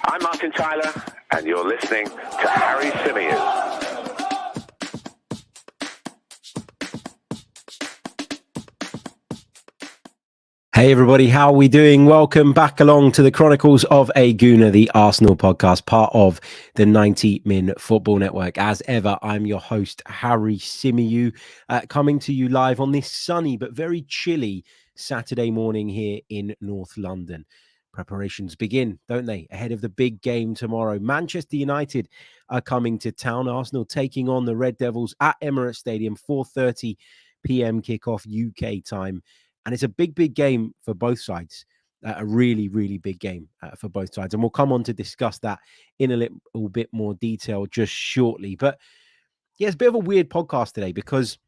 I'm Martin Tyler, and you're listening to Harry Symeou. Hey everybody, how are we doing? Welcome back along to the Chronicles of a Gooner, the Arsenal podcast, part of the 90 Min Football Network. As ever, I'm your host, Harry Symeou, coming to you live on this sunny but very chilly Saturday morning here in North London. Preparations begin, don't they? Ahead of the big game tomorrow. Manchester United are coming to town. Arsenal taking on the Red Devils at Emirates Stadium, 4:30 p.m. kickoff UK time. And it's a big, big game for both sides. A really, really big game for both sides. And we'll come on to discuss that in a little bit more detail just shortly. But yeah, it's a bit of a weird podcast today because,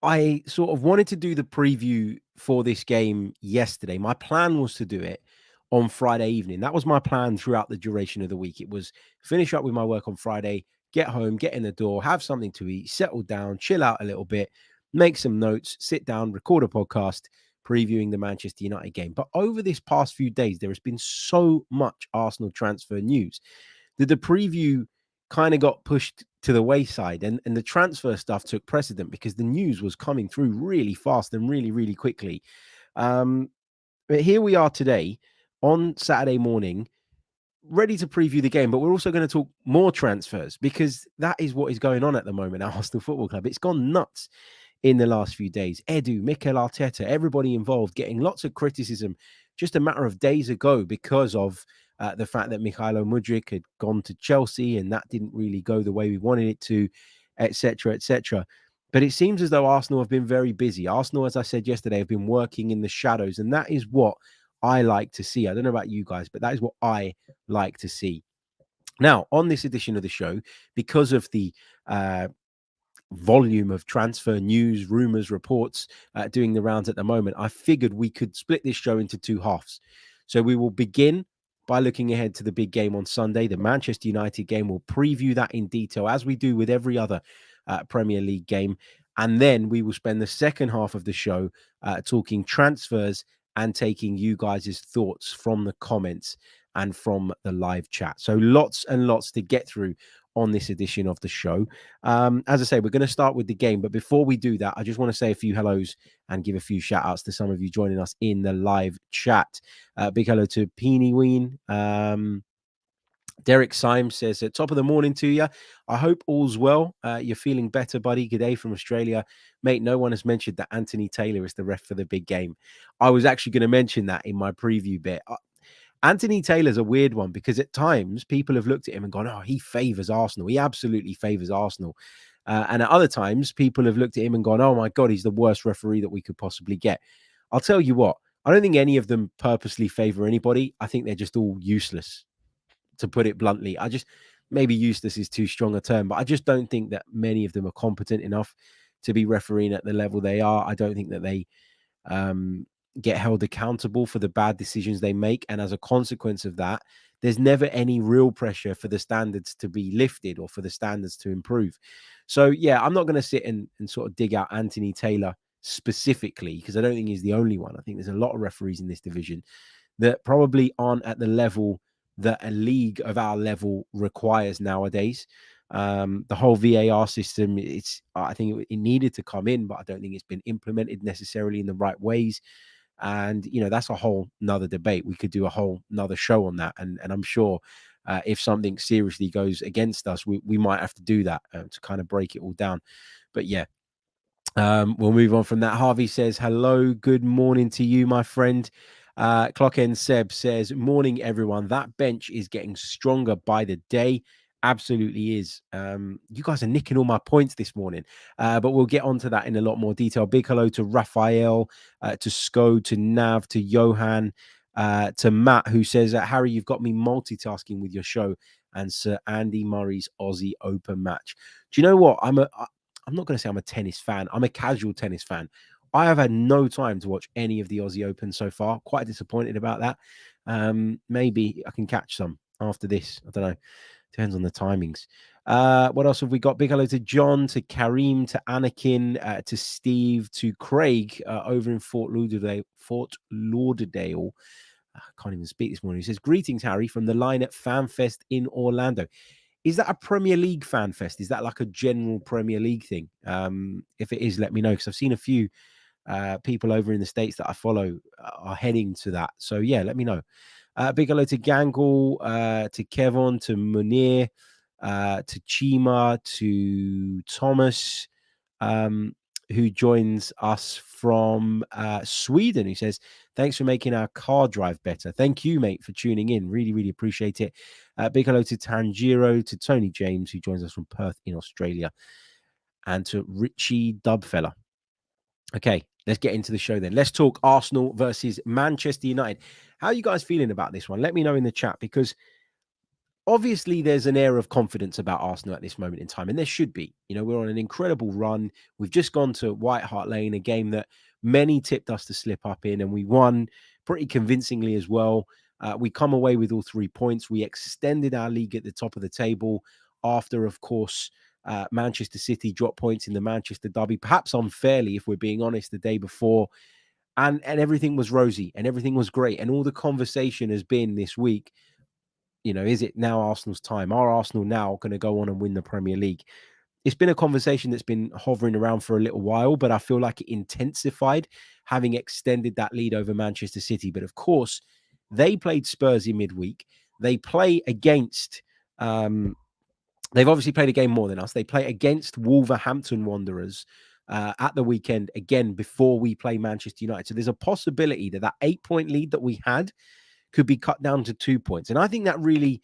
I sort of wanted to do the preview for this game yesterday. My plan was to do it on Friday evening. That was my plan throughout the duration of the week. It was finish up with my work on Friday, get home, get in the door, have something to eat, settle down, chill out a little bit, make some notes, sit down, record a podcast previewing the Manchester United game. But over this past few days, there has been so much Arsenal transfer news that the preview kind of got pushed to the wayside, and the transfer stuff took precedent because the news was coming through really fast and really, really quickly. But here we are today on Saturday morning, ready to preview the game, but we're also going to talk more transfers because that is what is going on at the moment at Arsenal Football Club. It's gone nuts in the last few days. Edu, Mikel Arteta, everybody involved getting lots of criticism just a matter of days ago because of the fact that Mykhailo Mudryk had gone to Chelsea and that didn't really go the way we wanted it to, etc., etc. But it seems as though Arsenal have been very busy. Arsenal, as I said yesterday, have been working in the shadows, and that is what I like to see. I don't know about you guys, but that is what I like to see. Now, on this edition of the show, because of the volume of transfer news, rumors, reports doing the rounds at the moment, I figured we could split this show into two halves. So we will begin by looking ahead to the big game on Sunday, the Manchester United game. We'll preview that in detail, as we do with every other Premier League game. And then we will spend the second half of the show talking transfers and taking you guys' thoughts from the comments and from the live chat. So lots and lots to get through on this edition of the show. As I say, we're going to start with the game. But before we do that, I just want to say a few hellos and give a few shout outs to some of you joining us in the live chat. Big hello to Peeny Ween. Derek Symes says, top of the morning to you. I hope all's well. You're feeling better, buddy. Good day from Australia. Mate, no one has mentioned that Anthony Taylor is the ref for the big game. I was actually going to mention that in my preview bit. Anthony Taylor's a weird one because at times people have looked at him and gone, oh, he favours Arsenal. He absolutely favours Arsenal. And at other times, people have looked at him and gone, oh, my God, he's the worst referee that we could possibly get. I'll tell you what, I don't think any of them purposely favour anybody. I think they're just all useless, to put it bluntly. Maybe useless is too strong a term, but I just don't think that many of them are competent enough to be refereeing at the level they are. I don't think that they get held accountable for the bad decisions they make. And as a consequence of that, there's never any real pressure for the standards to be lifted or for the standards to improve. So, yeah, I'm not going to sit and sort of dig out Anthony Taylor specifically because I don't think he's the only one. I think there's a lot of referees in this division that probably aren't at the level that a league of our level requires nowadays. The whole VAR system, I think it needed to come in, but I don't think it's been implemented necessarily in the right ways. And, that's a whole nother debate. We could do a whole nother show on that. And I'm sure if something seriously goes against us, we might have to do that to kind of break it all down. But yeah, we'll move on from that. Harvey says, hello, good morning to you, my friend. Clock End Seb says, morning, everyone. That bench is getting stronger by the day. Absolutely is. You guys are nicking all my points this morning, but we'll get onto that in a lot more detail. Big hello to Raphael, to Sko, to Nav, to Johan, to Matt, who says, Harry, you've got me multitasking with your show and Sir Andy Murray's Aussie Open match. Do you know what? I'm not going to say I'm a tennis fan. I'm a casual tennis fan. I have had no time to watch any of the Aussie Open so far. Quite disappointed about that. Maybe I can catch some after this. I don't know. Depends on the timings. What else have we got? Big hello to John, to Kareem, to Anakin, to Steve, to Craig over in Fort Lauderdale. I can't even speak this morning. He says, greetings, Harry, from the line at FanFest in Orlando. Is that a Premier League fan fest? Is that like a general Premier League thing? If it is, let me know, because I've seen a few people over in the States that I follow are heading to that. So yeah, let me know. Big hello to Gangle, to Kevon, to Munir, to Chima, to Thomas, who joins us from Sweden, who says, thanks for making our car drive better. Thank you, mate, for tuning in. Really, really appreciate it. Big hello to Tanjiro, to Tony James, who joins us from Perth in Australia, and to Richie Dubfella. Okay, let's get into the show then. Let's talk Arsenal versus Manchester United. How are you guys feeling about this one? Let me know in the chat, because obviously there's an air of confidence about Arsenal at this moment in time, and there should be. You know, we're on an incredible run. We've just gone to White Hart Lane, a game that many tipped us to slip up in, and we won pretty convincingly as well. We come away with all 3 points. We extended our league at the top of the table after, of course, Manchester City dropped points in the Manchester derby, perhaps unfairly, if we're being honest, the day before. And everything was rosy and everything was great. And all the conversation has been this week, you know, is it now Arsenal's time? Are Arsenal now going to go on and win the Premier League? It's been a conversation that's been hovering around for a little while, but I feel like it intensified having extended that lead over Manchester City. But of course, they played Spurs in midweek. They play against, they've obviously played a game more than us. They play against Wolverhampton Wanderers at the weekend, again, before we play Manchester United. So there's a possibility that that 8-point lead that we had could be cut down to 2 points. And I think that really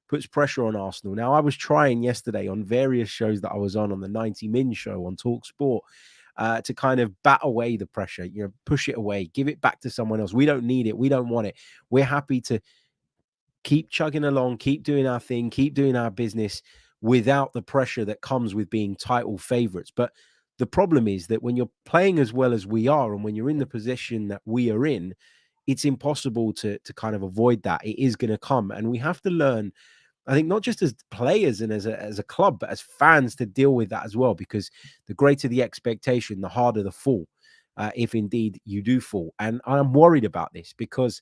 puts pressure on Arsenal. Now, I was trying yesterday on various shows that I was on the 90 Min show on Talk Sport to kind of bat away the pressure, you know, push it away, give it back to someone else. We don't need it. We don't want it. We're happy to keep chugging along, keep doing our thing, keep doing our business without the pressure that comes with being title favorites. But the problem is that when you're playing as well as we are, and when you're in the position that we are in, it's impossible to kind of avoid that. It is going to come. And we have to learn, I think, not just as players and as a club, but as fans, to deal with that as well, because the greater the expectation, the harder the fall, if indeed you do fall. And I'm worried about this because,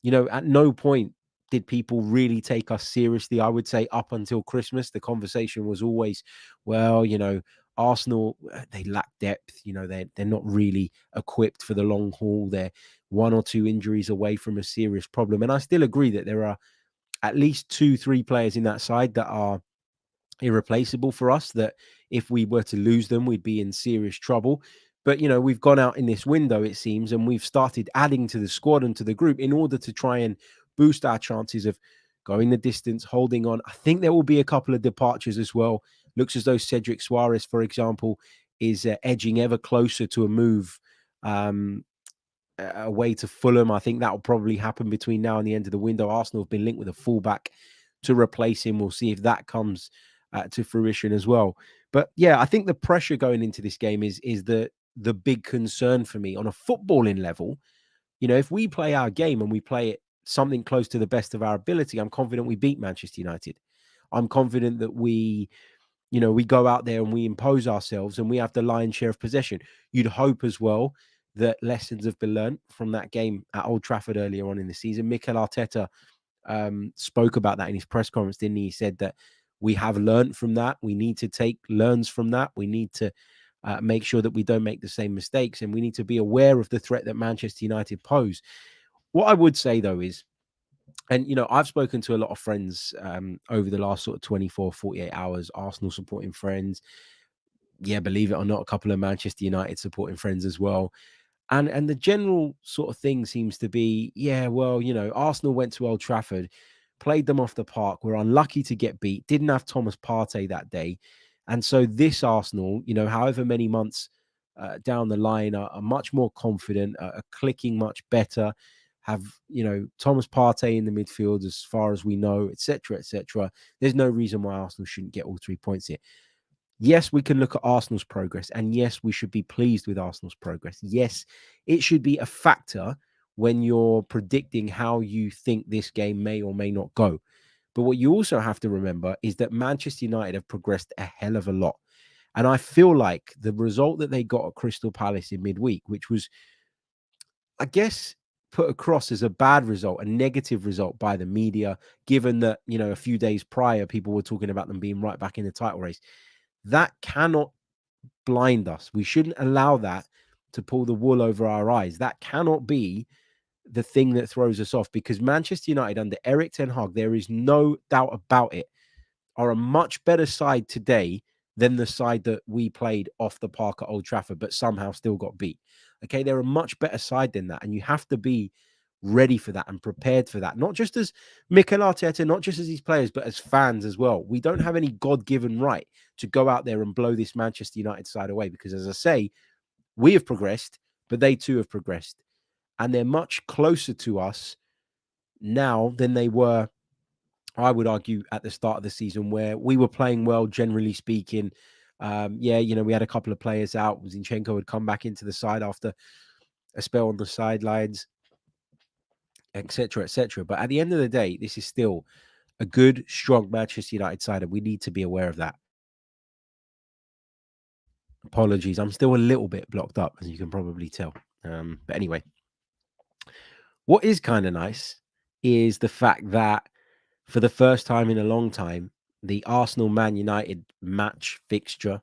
you know, at no point did people really take us seriously. I would say up until Christmas, the conversation was always, well, you know, Arsenal, they lack depth. You know, they're not really equipped for the long haul. They're 1 or 2 injuries away from a serious problem. And I still agree that there are at least 2-3 players in that side that are irreplaceable for us, that if we were to lose them, we'd be in serious trouble. But, you know, we've gone out in this window, it seems, and we've started adding to the squad and to the group in order to try and boost our chances of going the distance, holding on. I think there will be a couple of departures as well. Looks as though Cedric Suarez, for example, is edging ever closer to a move away to Fulham. I think that will probably happen between now and the end of the window. Arsenal have been linked with a fullback to replace him. We'll see if that comes to fruition as well. But yeah, I think the pressure going into this game is the big concern for me on a footballing level. You know, if we play our game and we play it something close to the best of our ability, I'm confident we beat Manchester United. I'm confident that we go out there and we impose ourselves and we have the lion's share of possession. You'd hope as well that lessons have been learned from that game at Old Trafford earlier on in the season. Mikel Arteta spoke about that in his press conference, didn't he? He said that we have learned from that. We need to take learns from that. We need to make sure that we don't make the same mistakes, and we need to be aware of the threat that Manchester United pose. What I would say, though, is, and, you know, I've spoken to a lot of friends over the last sort of 24, 48 hours, Arsenal supporting friends. Yeah, believe it or not, a couple of Manchester United supporting friends as well. And the general sort of thing seems to be, yeah, well, you know, Arsenal went to Old Trafford, played them off the park, were unlucky to get beat, didn't have Thomas Partey that day. And so this Arsenal, you know, however many months down the line, are much more confident, are clicking much better, have, you know, Thomas Partey in the midfield as far as we know, etc., etc. There's no reason why Arsenal shouldn't get all 3 points here. Yes, we can look at Arsenal's progress, and yes, we should be pleased with Arsenal's progress. Yes, it should be a factor when you're predicting how you think this game may or may not go. But what you also have to remember is that Manchester United have progressed a hell of a lot. And I feel like the result that they got at Crystal Palace in midweek, which was, I guess, put across as a bad result, a negative result by the media, given that, a few days prior, people were talking about them being right back in the title race. That cannot blind us. We shouldn't allow that to pull the wool over our eyes. That cannot be the thing that throws us off, because Manchester United under Erik ten Hag, there is no doubt about it, are a much better side today than the side that we played off the park at Old Trafford, but somehow still got beat. Okay, they're a much better side than that, and you have to be ready for that and prepared for that. Not just as Mikel Arteta, not just as these players, but as fans as well. We don't have any God-given right to go out there and blow this Manchester United side away, because, as I say, we have progressed, but they too have progressed. And they're much closer to us now than they were, I would argue, at the start of the season, where we were playing well, generally speaking. We had a couple of players out. Zinchenko had come back into the side after a spell on the sidelines, etc., etc. But at the end of the day, this is still a good, strong Manchester United side, and we need to be aware of that. Apologies, I'm still a little bit blocked up, as you can probably tell. But anyway, what is kind of nice is the fact that for the first time in a long time, the Arsenal-Man United match fixture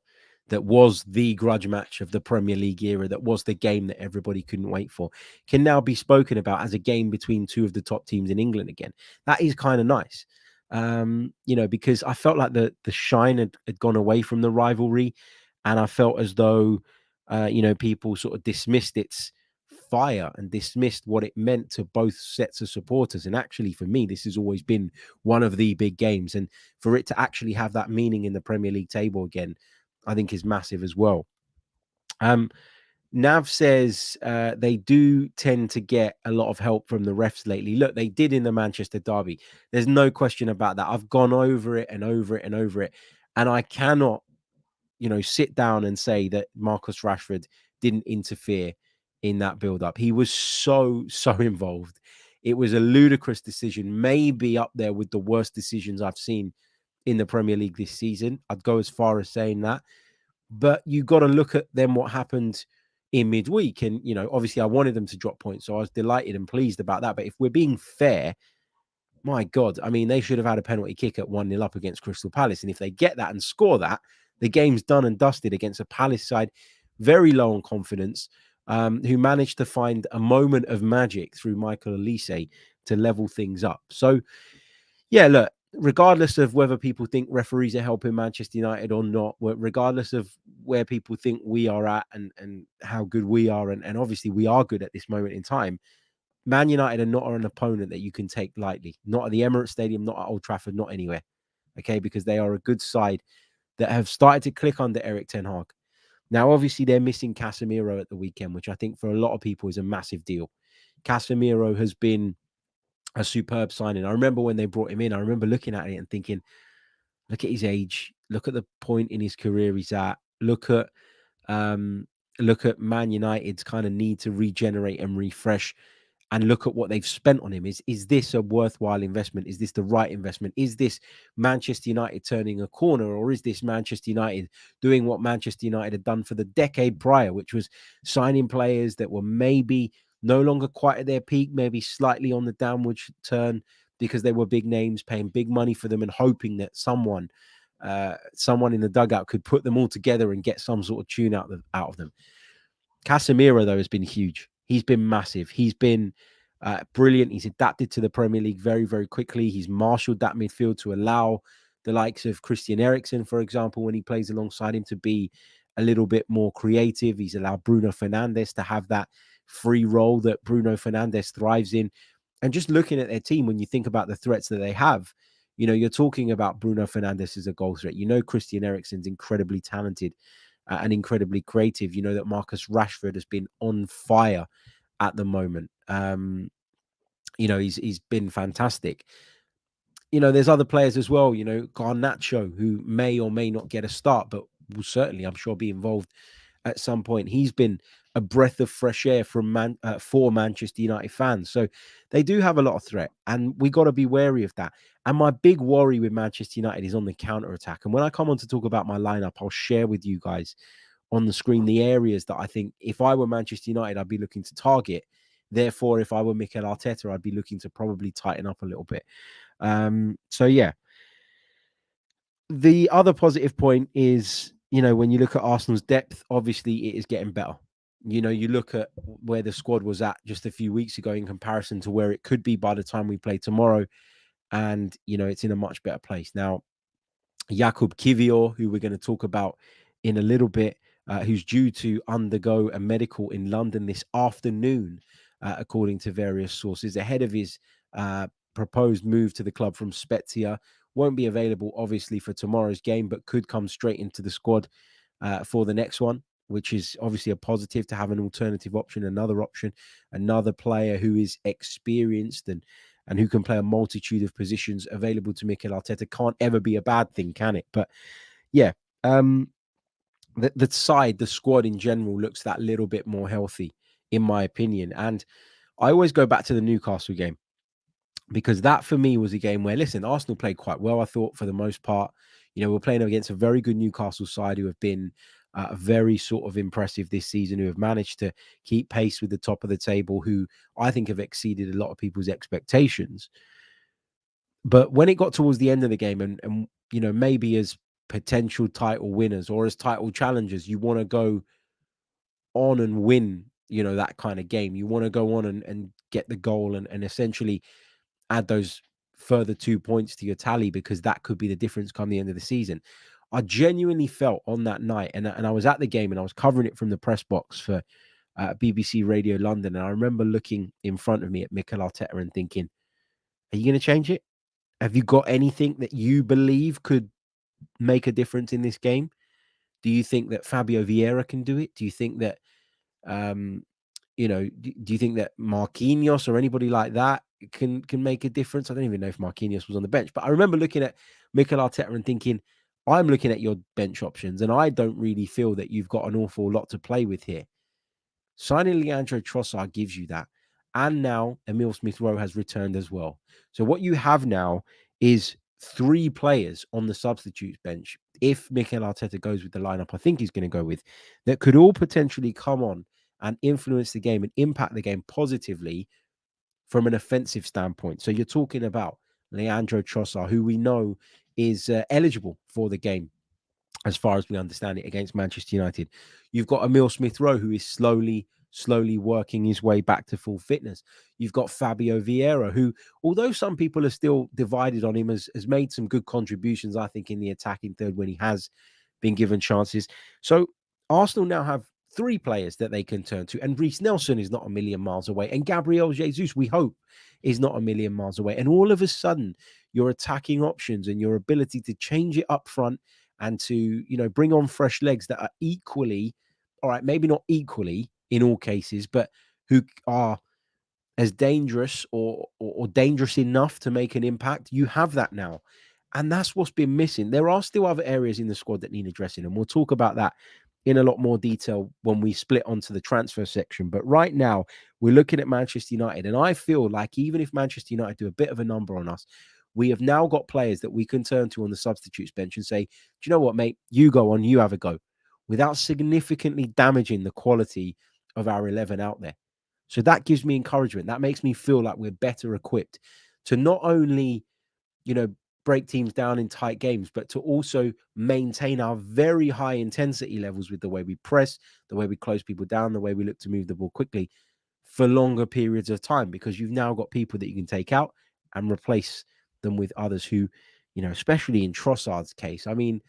that was the grudge match of the Premier League era, that was the game that everybody couldn't wait for, can now be spoken about as a game between two of the top teams in England again. That is kind of nice, because I felt like the shine had gone away from the rivalry, and I felt as though, people sort of dismissed its fire and dismissed what it meant to both sets of supporters. And actually, for me, this has always been one of the big games, and for it to actually have that meaning in the Premier League table again, I think is massive as well. Nav says they do tend to get a lot of help from the refs lately. Look, they did in the Manchester derby. There's no question about that. I've gone over it and over it and over it, and I cannot, sit down and say that Marcus Rashford didn't interfere in that build-up. He was so involved. It was a ludicrous decision, maybe up there with the worst decisions I've seen in the Premier League this season. I'd go as far as saying that. But you got to look at then what happened in midweek. And, obviously I wanted them to drop points, so I was delighted and pleased about that. But if we're being fair, my God, I mean, they should have had a penalty kick at 1-0 up against Crystal Palace. And if they get that and score that, the game's done and dusted against a Palace side very low on confidence, who managed to find a moment of magic through Michael Olise to level things up. So, yeah, look, regardless of whether people think referees are helping Manchester United or not, regardless of where people think we are at and how good we are, and obviously we are good at this moment in time, Man United are not an opponent that you can take lightly. Not at the Emirates Stadium, not at Old Trafford, not anywhere. Okay, because they are a good side that have started to click under Erik ten Hag. Now, obviously, they're missing Casemiro at the weekend, which I think for a lot of people is a massive deal. Casemiro has been a superb signing. I remember when they brought him in, I remember looking at it and thinking, look at his age, look at the point in his career he's at, look at Man United's kind of need to regenerate and refresh, and look at what they've spent on him. Is this a worthwhile investment? Is this the right investment? Is this Manchester United turning a corner, or is this Manchester United doing what Manchester United had done for the decade prior, which was signing players that were maybe no longer quite at their peak, maybe slightly on the downward turn because they were big names, paying big money for them and hoping that someone in the dugout could put them all together and get some sort of tune out of them. Casemiro, though, has been huge. He's been massive. He's been brilliant. He's adapted to the Premier League very, very quickly. He's marshaled that midfield to allow the likes of Christian Eriksen, for example, when he plays alongside him, to be a little bit more creative. He's allowed Bruno Fernandes to have that free role that Bruno Fernandes thrives in. And just looking at their team, when you think about the threats that they have, you're talking about Bruno Fernandes as a goal threat. Christian Eriksen's incredibly talented and incredibly creative. You know that Marcus Rashford has been on fire at the moment. He's been fantastic. There's other players as well, Garnacho, who may or may not get a start, but will certainly, I'm sure, be involved at some point. He's been a breath of fresh air for Manchester United fans. So they do have a lot of threat, and we got to be wary of that. And my big worry with Manchester United is on the counter-attack. And when I come on to talk about my lineup, I'll share with you guys on the screen the areas that I think, if I were Manchester United, I'd be looking to target Therefore, if I were Mikel Arteta, I'd be looking to probably tighten up a little bit. So yeah. The other positive point is, when you look at Arsenal's depth, obviously it is getting better. You look at where the squad was at just a few weeks ago in comparison to where it could be by the time we play tomorrow. And, it's in a much better place. Now, Jakub Kiwior, who we're going to talk about in a little bit, who's due to undergo a medical in London this afternoon, according to various sources, ahead of his proposed move to the club from Spezia. Won't be available, obviously, for tomorrow's game, but could come straight into the squad for the next one, which is obviously a positive to have an alternative option, another player who is experienced and who can play a multitude of positions available to Mikel Arteta. Can't ever be a bad thing, can it? But yeah, the squad in general looks that little bit more healthy, in my opinion. And I always go back to the Newcastle game, because that for me was a game where, listen, Arsenal played quite well, I thought, for the most part. We're playing against a very good Newcastle side who have been very sort of impressive this season, who have managed to keep pace with the top of the table, who I think have exceeded a lot of people's expectations. But when it got towards the end of the game and maybe as potential title winners or as title challengers, you want to go on and win, that kind of game. You want to go on and get the goal and essentially add those further 2 points to your tally, because that could be the difference come the end of the season. I genuinely felt on that night, and I was at the game and I was covering it from the press box for BBC Radio London, and I remember looking in front of me at Mikel Arteta and thinking, are you going to change it? Have you got anything that you believe could make a difference in this game? Do you think that Fabio Vieira can do it? Do you think that do you think that Marquinhos or anybody like that can make a difference? I don't even know if Marquinhos was on the bench, but I remember looking at Mikel Arteta and thinking, I'm looking at your bench options, and I don't really feel that you've got an awful lot to play with here. Signing Leandro Trossard gives you that. And now Emile Smith-Rowe has returned as well. So what you have now is 3 players on the substitutes bench, if Mikel Arteta goes with the lineup I think he's going to go with, that could all potentially come on and influence the game and impact the game positively from an offensive standpoint. So you're talking about Leandro Trossard, who we know is eligible for the game, as far as we understand it, against Manchester United. You've got Emile Smith-Rowe, who is slowly working his way back to full fitness. You've got Fabio Vieira, who, although some people are still divided on him, has made some good contributions, I think, in the attacking third when he has been given chances. So Arsenal now have 3 players that they can turn to. And Reece Nelson is not a million miles away. And Gabriel Jesus, we hope, is not a million miles away. And all of a sudden, your attacking options and your ability to change it up front and to, bring on fresh legs that are equally, all right, maybe not equally in all cases, but who are as dangerous or dangerous enough to make an impact. You have that now. And that's what's been missing. There are still other areas in the squad that need addressing, and we'll talk about that in a lot more detail when we split onto the transfer section. But right now, we're looking at Manchester United, and I feel like even if Manchester United do a bit of a number on us, we have now got players that we can turn to on the substitutes bench and say, do you know what, mate? You go on, you have a go, without significantly damaging the quality of our 11 out there. So that gives me encouragement. That makes me feel like we're better equipped to not only, break teams down in tight games, but to also maintain our very high intensity levels with the way we press, the way we close people down, the way we look to move the ball quickly for longer periods of time, because you've now got people that you can take out and replace them with others who, especially in Trossard's case, I mean,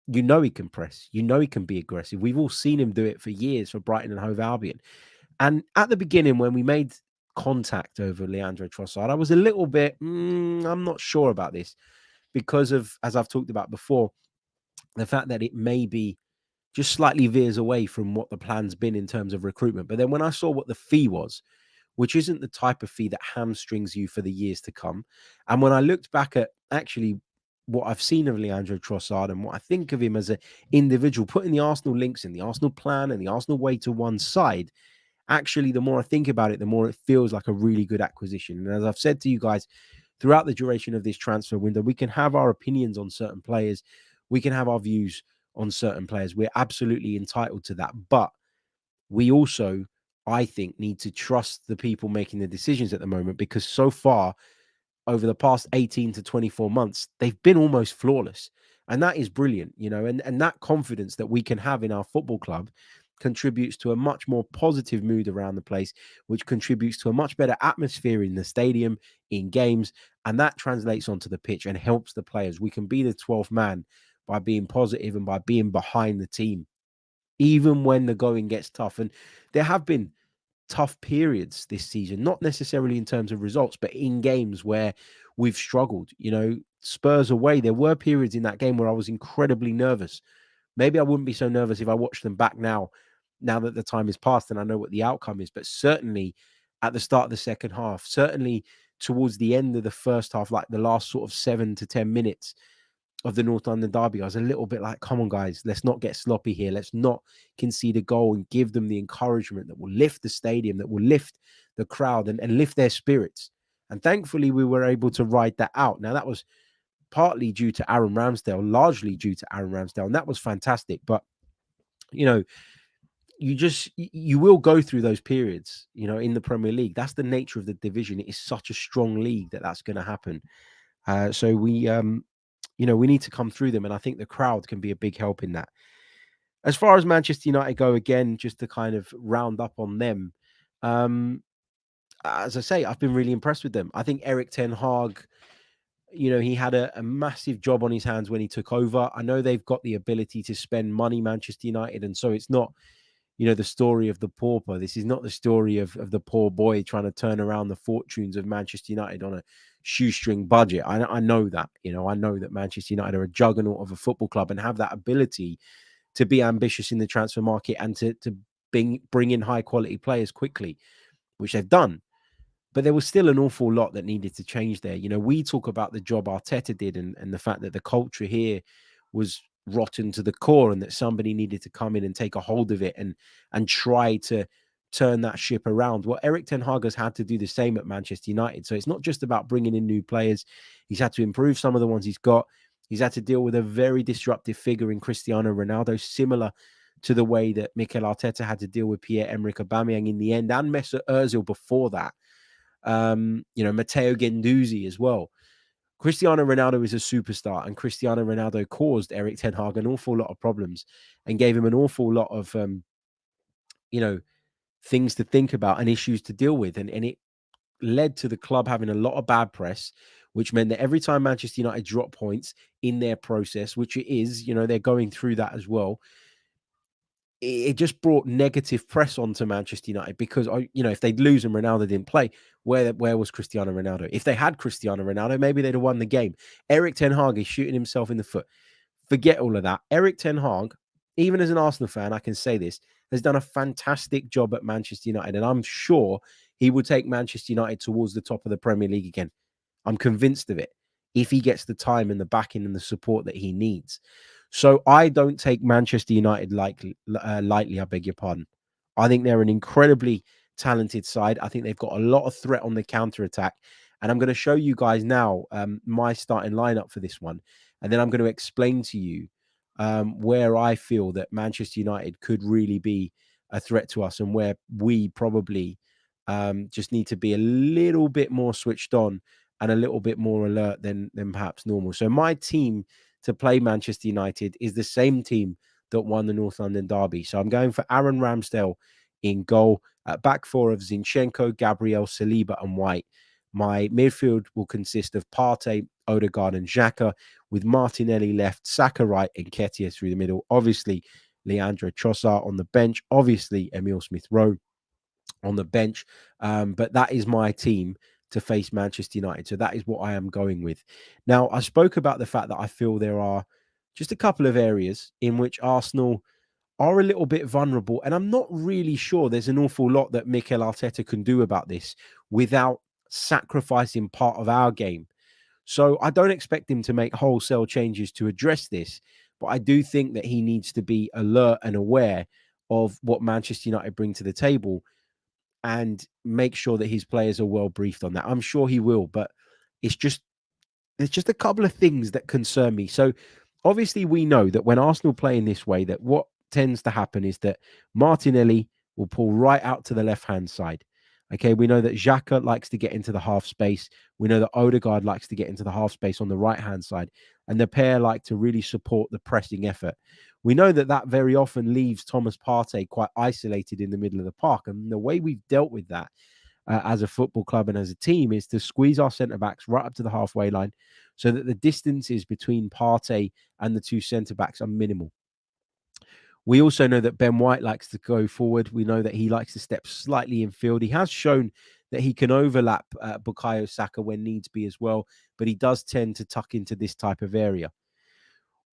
he can press, he can be aggressive. We've all seen him do it for years for Brighton and Hove Albion. And at the beginning, when we made contact over Leandro Trossard, I was a little bit, I'm not sure about this, because of, as I've talked about before, the fact that it maybe just slightly veers away from what the plan's been in terms of recruitment. But then when I saw what the fee was, which isn't the type of fee that hamstrings you for the years to come, and when I looked back at actually what I've seen of Leandro Trossard and what I think of him as an individual, putting the Arsenal links in the Arsenal plan and the Arsenal way to one side, actually, the more I think about it, the more it feels like a really good acquisition. And as I've said to you guys, throughout the duration of this transfer window, we can have our opinions on certain players. We can have our views on certain players. We're absolutely entitled to that. But we also I think, need to trust the people making the decisions at the moment, because so far, over the past 18 to 24 months, they've been almost flawless. And that is brilliant, and that confidence that we can have in our football club contributes to a much more positive mood around the place, which contributes to a much better atmosphere in the stadium, in games, and that translates onto the pitch and helps the players. We can be the 12th man by being positive and by being behind the team, even when the going gets tough. And there have been tough periods this season, not necessarily in terms of results, but in games where we've struggled. Spurs away, there were periods in that game where I was incredibly nervous. Maybe I wouldn't be so nervous if I watched them back now that the time has passed and I know what the outcome is. But certainly at the start of the second half, certainly towards the end of the first half, like the last sort of 7 to 10 minutes of the North London derby, I was a little bit like, come on, guys, let's not get sloppy here. Let's not concede a goal, and give them the encouragement that will lift the stadium, that will lift the crowd and lift their spirits. And thankfully, we were able to ride that out. Now, that was partly due to Aaron Ramsdale, largely due to Aaron Ramsdale, and that was fantastic. But, you will go through those periods, in the Premier League. That's the nature of the division. It is such a strong league that's going to happen. So we need to come through them. And I think the crowd can be a big help in that. As far as Manchester United go, again, just to kind of round up on them, as I say, I've been really impressed with them. I think Eric Ten Hag, he had a massive job on his hands when he took over. I know they've got the ability to spend money, Manchester United. And so it's not, the story of the pauper. This is not the story of the poor boy trying to turn around the fortunes of Manchester United on a shoestring budget. I know that, I know that Manchester United are a juggernaut of a football club and have that ability to be ambitious in the transfer market and to bring in high quality players quickly, which they've done. But there was still an awful lot that needed to change there. We talk about the job Arteta did and the fact that the culture here was rotten to the core and that somebody needed to come in and take a hold of it and try to turn that ship around. Well, Eric Ten Hag has had to do the same at Manchester United. So it's not just about bringing in new players. He's had to improve some of the ones he's got. He's had to deal with a very disruptive figure in Cristiano Ronaldo, similar to the way that Mikel Arteta had to deal with Pierre-Emerick Aubameyang in the end, and Mesut Ozil before that. Matteo Guendouzi as well. Cristiano Ronaldo is a superstar, and Cristiano Ronaldo caused Eric Ten Hag an awful lot of problems and gave him an awful lot of, things to think about and issues to deal with. And it led to the club having a lot of bad press, which meant that every time Manchester United dropped points in their process, which it is, they're going through that as well, it just brought negative press onto Manchester United because, if they'd lose and Ronaldo didn't play, where was Cristiano Ronaldo? If they had Cristiano Ronaldo, maybe they'd have won the game. Eric Ten Hag is shooting himself in the foot. Forget all of that. Eric Ten Hag, even as an Arsenal fan, I can say this, has done a fantastic job at Manchester United. And I'm sure he will take Manchester United towards the top of the Premier League again. I'm convinced of it, if he gets the time and the backing and the support that he needs. So I don't take Manchester United lightly, I beg your pardon. I think they're an incredibly talented side. I think they've got a lot of threat on the counter-attack. And I'm going to show you guys now my starting lineup for this one. And then I'm going to explain to you where I feel that Manchester United could really be a threat to us and where we probably just need to be a little bit more switched on and a little bit more alert than perhaps normal. So my team to play Manchester United is the same team that won the North London derby. So I'm going for Aaron Ramsdale in goal, back four of Zinchenko, Gabriel, Saliba and White. My midfield will consist of Partey, Odegaard and Xhaka, with Martinelli left, Saka right and Nketiah through the middle. Obviously, Leandro Trossard on the bench. Obviously, Emile Smith-Rowe on the bench. But that is my team to face Manchester United. So that is what I am going with. Now, I spoke about the fact that I feel there are just a couple of areas in which Arsenal are a little bit vulnerable. And I'm not really sure there's an awful lot that Mikel Arteta can do about this without sacrificing part of our game. So I don't expect him to make wholesale changes to address this. But I do think that he needs to be alert and aware of what Manchester United bring to the table and make sure that his players are well briefed on that. I'm sure he will, but there's just a couple of things that concern me. So obviously we know that when Arsenal play in this way, that what tends to happen is that Martinelli will pull right out to the left-hand side. Okay, we know that Xhaka likes to get into the half space. We know that Odegaard likes to get into the half space on the right-hand side. And the pair like to really support the pressing effort. We know that that very often leaves Thomas Partey quite isolated in the middle of the park. And the way we've dealt with that as a football club and as a team is to squeeze our centre-backs right up to the halfway line so that the distances between Partey and the two centre-backs are minimal. We also know that Ben White likes to go forward. We know that he likes to step slightly in field. He has shown that he can overlap Bukayo Saka when needs be as well, but he does tend to tuck into this type of area.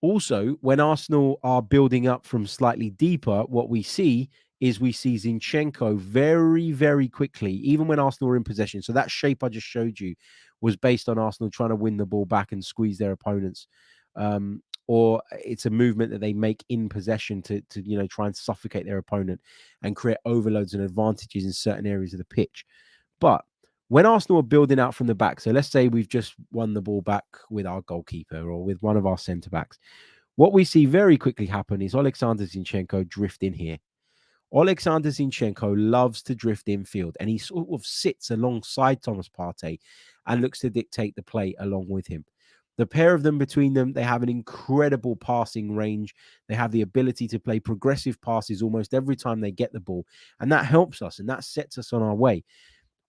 Also, when Arsenal are building up from slightly deeper, what we see Zinchenko very, very quickly, even when Arsenal are in possession. So that shape I just showed you was based on Arsenal trying to win the ball back and squeeze their opponents. Or it's a movement that they make in possession to try and suffocate their opponent and create overloads and advantages in certain areas of the pitch. But when Arsenal are building out from the back, so let's say we've just won the ball back with our goalkeeper or with one of our centre-backs, what we see very quickly happen is Alexander Zinchenko drift in here. Alexander Zinchenko loves to drift infield, and he sort of sits alongside Thomas Partey and looks to dictate the play along with him. The pair of them, between them, they have an incredible passing range. They have the ability to play progressive passes almost every time they get the ball, and that helps us, and that sets us on our way.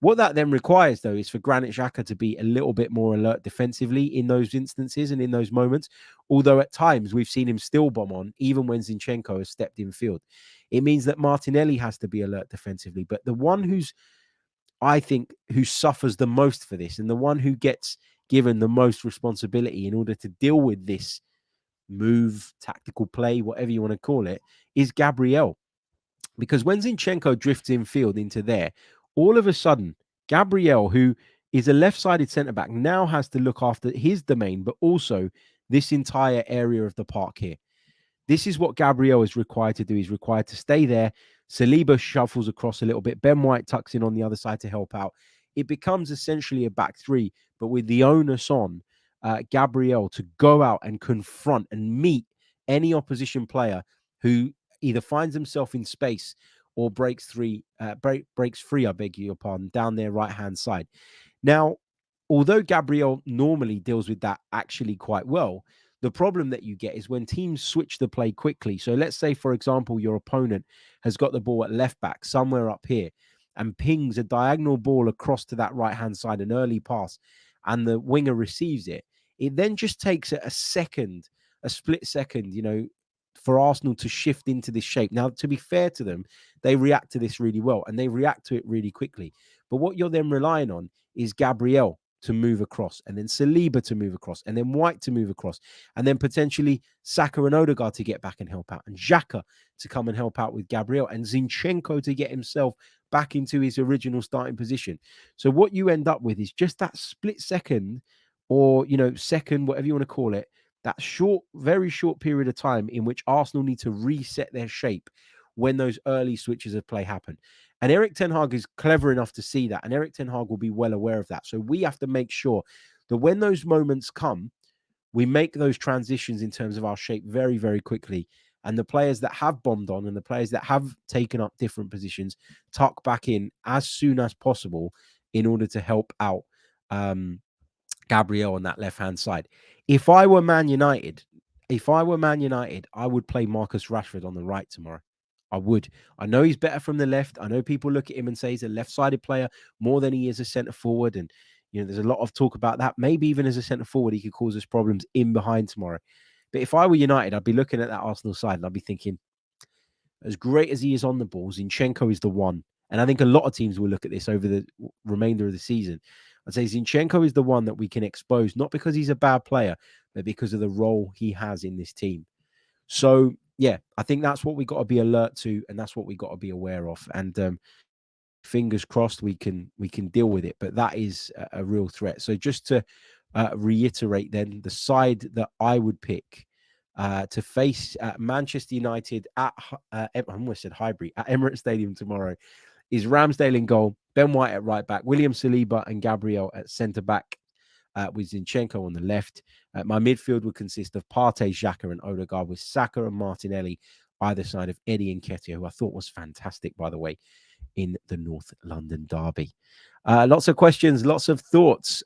What that then requires, though, is for Granit Xhaka to be a little bit more alert defensively in those instances and in those moments, although at times we've seen him still bomb on, even when Zinchenko has stepped in field. It means that Martinelli has to be alert defensively, but the one who suffers the most for this and the one who gets given the most responsibility in order to deal with this move, tactical play, whatever you want to call it, is Gabriel. Because when Zinchenko drifts in field into there, all of a sudden, Gabriel, who is a left-sided centre-back, now has to look after his domain, but also this entire area of the park here. This is what Gabriel is required to do. He's required to stay there. Saliba shuffles across a little bit. Ben White tucks in on the other side to help out. It becomes essentially a back three, but with the onus on Gabriel to go out and confront and meet any opposition player who either finds himself in space or breaks free, I beg your pardon, down their right-hand side. Now, although Gabriel normally deals with that actually quite well, the problem that you get is when teams switch the play quickly. So let's say, for example, your opponent has got the ball at left back somewhere up here and pings a diagonal ball across to that right-hand side, an early pass, and the winger receives it. It then just takes a split second, for Arsenal to shift into this shape. Now, to be fair to them, they react to this really well and they react to it really quickly. But what you're then relying on is Gabriel to move across, and then Saliba to move across, and then White to move across, and then potentially Saka and Odegaard to get back and help out, and Xhaka to come and help out with Gabriel, and Zinchenko to get himself back into his original starting position. So what you end up with is just that split second, or second, whatever you want to call it, that very short period of time in which Arsenal need to reset their shape when those early switches of play happen. And Erik ten Hag is clever enough to see that, and Erik ten Hag will be well aware of that. So we have to make sure that when those moments come, we make those transitions in terms of our shape very, very quickly. And the players that have bombed on and the players that have taken up different positions tuck back in as soon as possible in order to help out Gabriel on that left-hand side. If I were Man United, I would play Marcus Rashford on the right tomorrow. I would. I know he's better from the left. I know people look at him and say he's a left-sided player more than he is a centre forward. And, there's a lot of talk about that. Maybe even as a centre forward, he could cause us problems in behind tomorrow. But if I were United, I'd be looking at that Arsenal side and I'd be thinking, as great as he is on the ball, Zinchenko is the one. And I think a lot of teams will look at this over the remainder of the season. I'd say Zinchenko is the one that we can expose, not because he's a bad player, but because of the role he has in this team. So, yeah, I think that's what we got to be alert to, and that's what we got to be aware of. And fingers crossed we can deal with it. But that is a real threat. So just to reiterate then, the side that I would pick to face Manchester United at I almost said Highbury, at Emirates Stadium tomorrow is Ramsdale in goal, Ben White at right back, William Saliba and Gabriel at centre back, with Zinchenko on the left. My midfield would consist of Partey, Xhaka and Odegaard, with Saka and Martinelli either side of Eddie Nketiah, who I thought was fantastic, by the way, in the North London derby. Lots of questions, lots of thoughts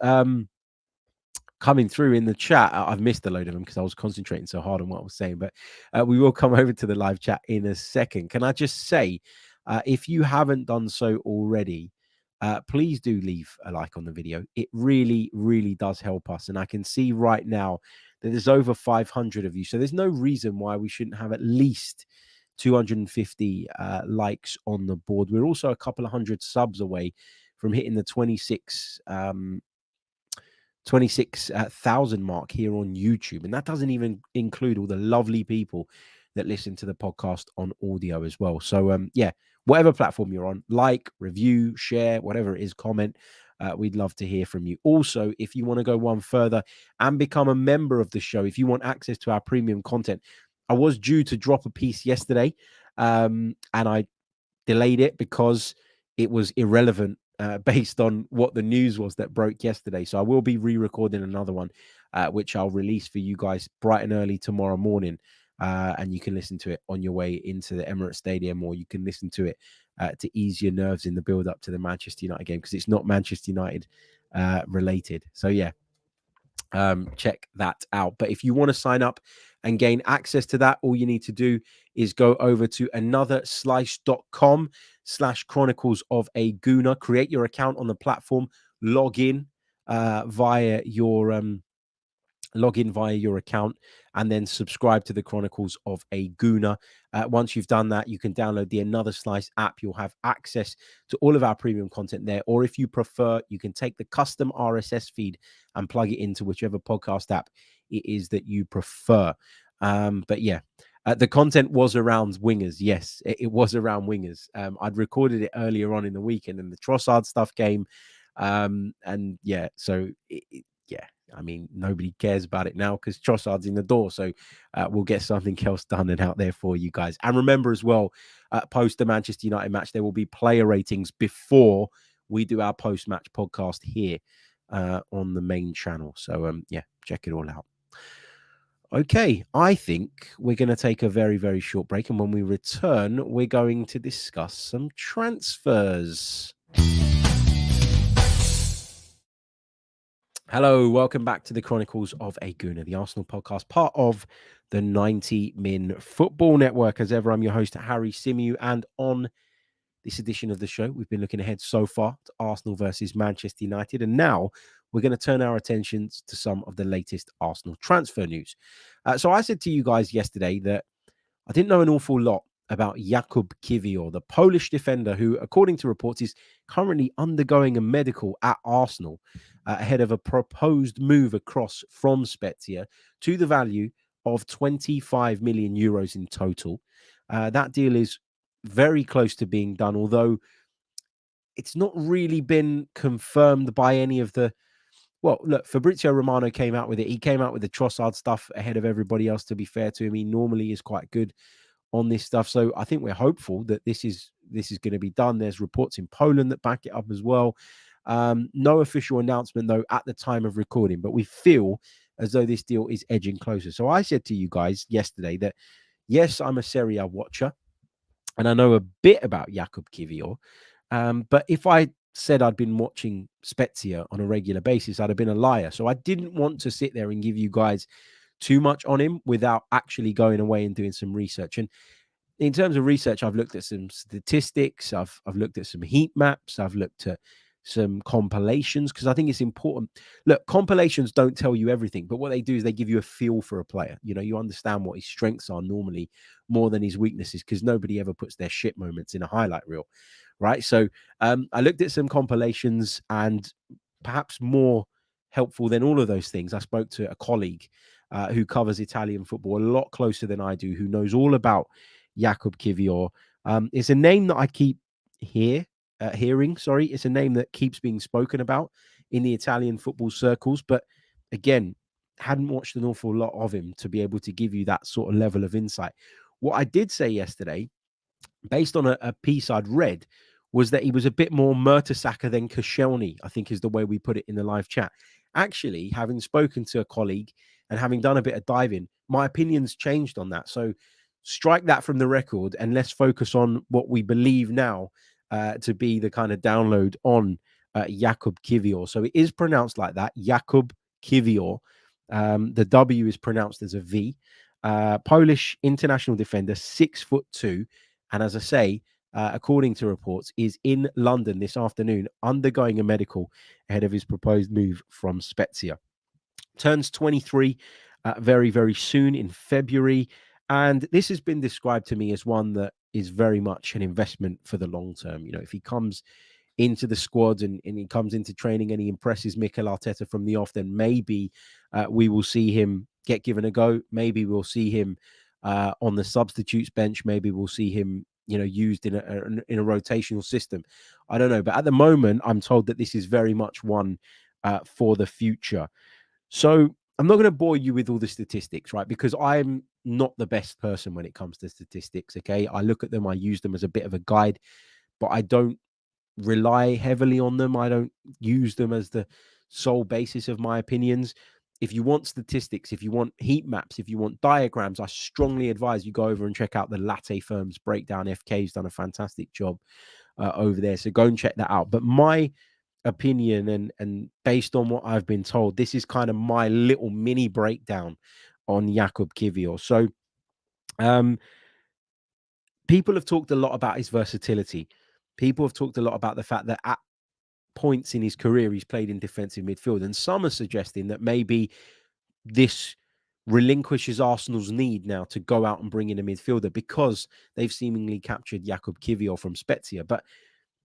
coming through in the chat. I've missed a load of them because I was concentrating so hard on what I was saying, but we will come over to the live chat in a second. Can I just say, if you haven't done so already, please do leave a like on the video. It really, really does help us. And I can see right now that there's over 500 of you. So there's no reason why we shouldn't have at least 250 likes on the board. We're also a couple of hundred subs away from hitting the 26,000 mark here on YouTube. And that doesn't even include all the lovely people that listen to the podcast on audio as well. So, yeah, whatever platform you're on, like, review, share, whatever it is, comment. We'd love to hear from you. Also, if you want to go one further and become a member of the show, if you want access to our premium content, I was due to drop a piece yesterday, and I delayed it because it was irrelevant based on what the news was that broke yesterday. So I will be re-recording another one, which I'll release for you guys bright and early tomorrow morning. And you can listen to it on your way into the Emirates Stadium, or you can listen to it to ease your nerves in the build up to the Manchester United game, because it's not Manchester United related. So yeah, check that out. But if you want to sign up and gain access to that, all you need to do is go over to anotherslice.com/Chronicles of a Gooner, create your account on the platform, log in via your account, and then subscribe to the Chronicles of a Gooner. Once you've done that, you can download the Another Slice app. You'll have access to all of our premium content there. Or if you prefer, you can take the custom RSS feed and plug it into whichever podcast app it is that you prefer. But yeah, the content was around wingers. Yes, it was around wingers. I'd recorded it earlier on in the week, and then the Trossard stuff came. And yeah, so yeah, I mean, nobody cares about it now because Trossard's in the door. So we'll get something else done and out there for you guys. And remember as well, post the Manchester United match, there will be player ratings before we do our post-match podcast here on the main channel. So yeah, check it all out. Okay, I think we're going to take a very, very short break. And when we return, we're going to discuss some transfers. Hello, welcome back to the Chronicles of a Gooner, the Arsenal podcast, part of the 90 Min Football Network. As ever, I'm your host, Harry Symeou, and on this edition of the show, we've been looking ahead so far to Arsenal versus Manchester United, and now we're going to turn our attentions to some of the latest Arsenal transfer news. So I said to you guys yesterday that I didn't know an awful lot about Jakub Kiwior, the Polish defender who, according to reports, is currently undergoing a medical at Arsenal ahead of a proposed move across from Spezia to the value of 25 million euros in total. That deal is very close to being done, although it's not really been confirmed by any of the... Well, look, Fabrizio Romano came out with it. He came out with the Trossard stuff ahead of everybody else, to be fair to him. He normally is quite good on this stuff. So I think we're hopeful that this is going to be done. There's reports in Poland that back it up as well. No official announcement, though, at the time of recording, but we feel as though this deal is edging closer. So I said to you guys yesterday that, yes, I'm a Serie A watcher, and I know a bit about Jakub Kiwior. But if I said I'd been watching Spezia on a regular basis, I'd have been a liar. So I didn't want to sit there and give you guys too much on him without actually going away and doing some research. And in terms of research, I've looked at some statistics. I've looked at some heat maps. I've looked at some compilations, because I think it's important. Look, compilations don't tell you everything, but what they do is they give you a feel for a player. You know, you understand what his strengths are normally more than his weaknesses, because nobody ever puts their shit moments in a highlight reel, right? So I looked at some compilations, and perhaps more helpful than all of those things, I spoke to a colleague who covers Italian football a lot closer than I do, who knows all about Jakub Kiwior. It's a name that I keep hearing. It's a name that keeps being spoken about in the Italian football circles, but again, hadn't watched an awful lot of him to be able to give you that sort of level of insight. What I did say yesterday, based on a piece I'd read, was that he was a bit more Mertesacker than Koscielny, I think is the way we put it in the live chat. Actually, having spoken to a colleague and having done a bit of diving, my opinion's changed on that. So strike that from the record and let's focus on what we believe now to be the kind of download on Jakub Kiwior. So it is pronounced like that, Jakub Kiwior. The W is pronounced as a V. Polish international defender, 6'2", and as I say, according to reports, is in London this afternoon undergoing a medical ahead of his proposed move from Spezia. Turns 23 very, very soon in February. And this has been described to me as one that is very much an investment for the long term. You know, if he comes into the squad and he comes into training and he impresses Mikel Arteta from the off, then maybe we will see him get given a go. Maybe we'll see him on the substitutes bench. Maybe we'll see him, you know, used in a rotational system. I don't know. But at the moment, I'm told that this is very much one for the future. So I'm not going to bore you with all the statistics, right? Because I'm not the best person when it comes to statistics, okay? I look at them, I use them as a bit of a guide, but I don't rely heavily on them. I don't use them as the sole basis of my opinions. If you want statistics, if you want heat maps, if you want diagrams, I strongly advise you go over and check out the Latte Firms breakdown. FK's done a fantastic job over there. So go and check that out. But my opinion and based on what I've been told, this is kind of my little mini breakdown on Jakub Kiwior. So people have talked a lot about his versatility. People have talked a lot about the fact that at points in his career he's played in defensive midfield, and some are suggesting that maybe this relinquishes Arsenal's need now to go out and bring in a midfielder because they've seemingly captured Jakub Kiwior from Spezia. But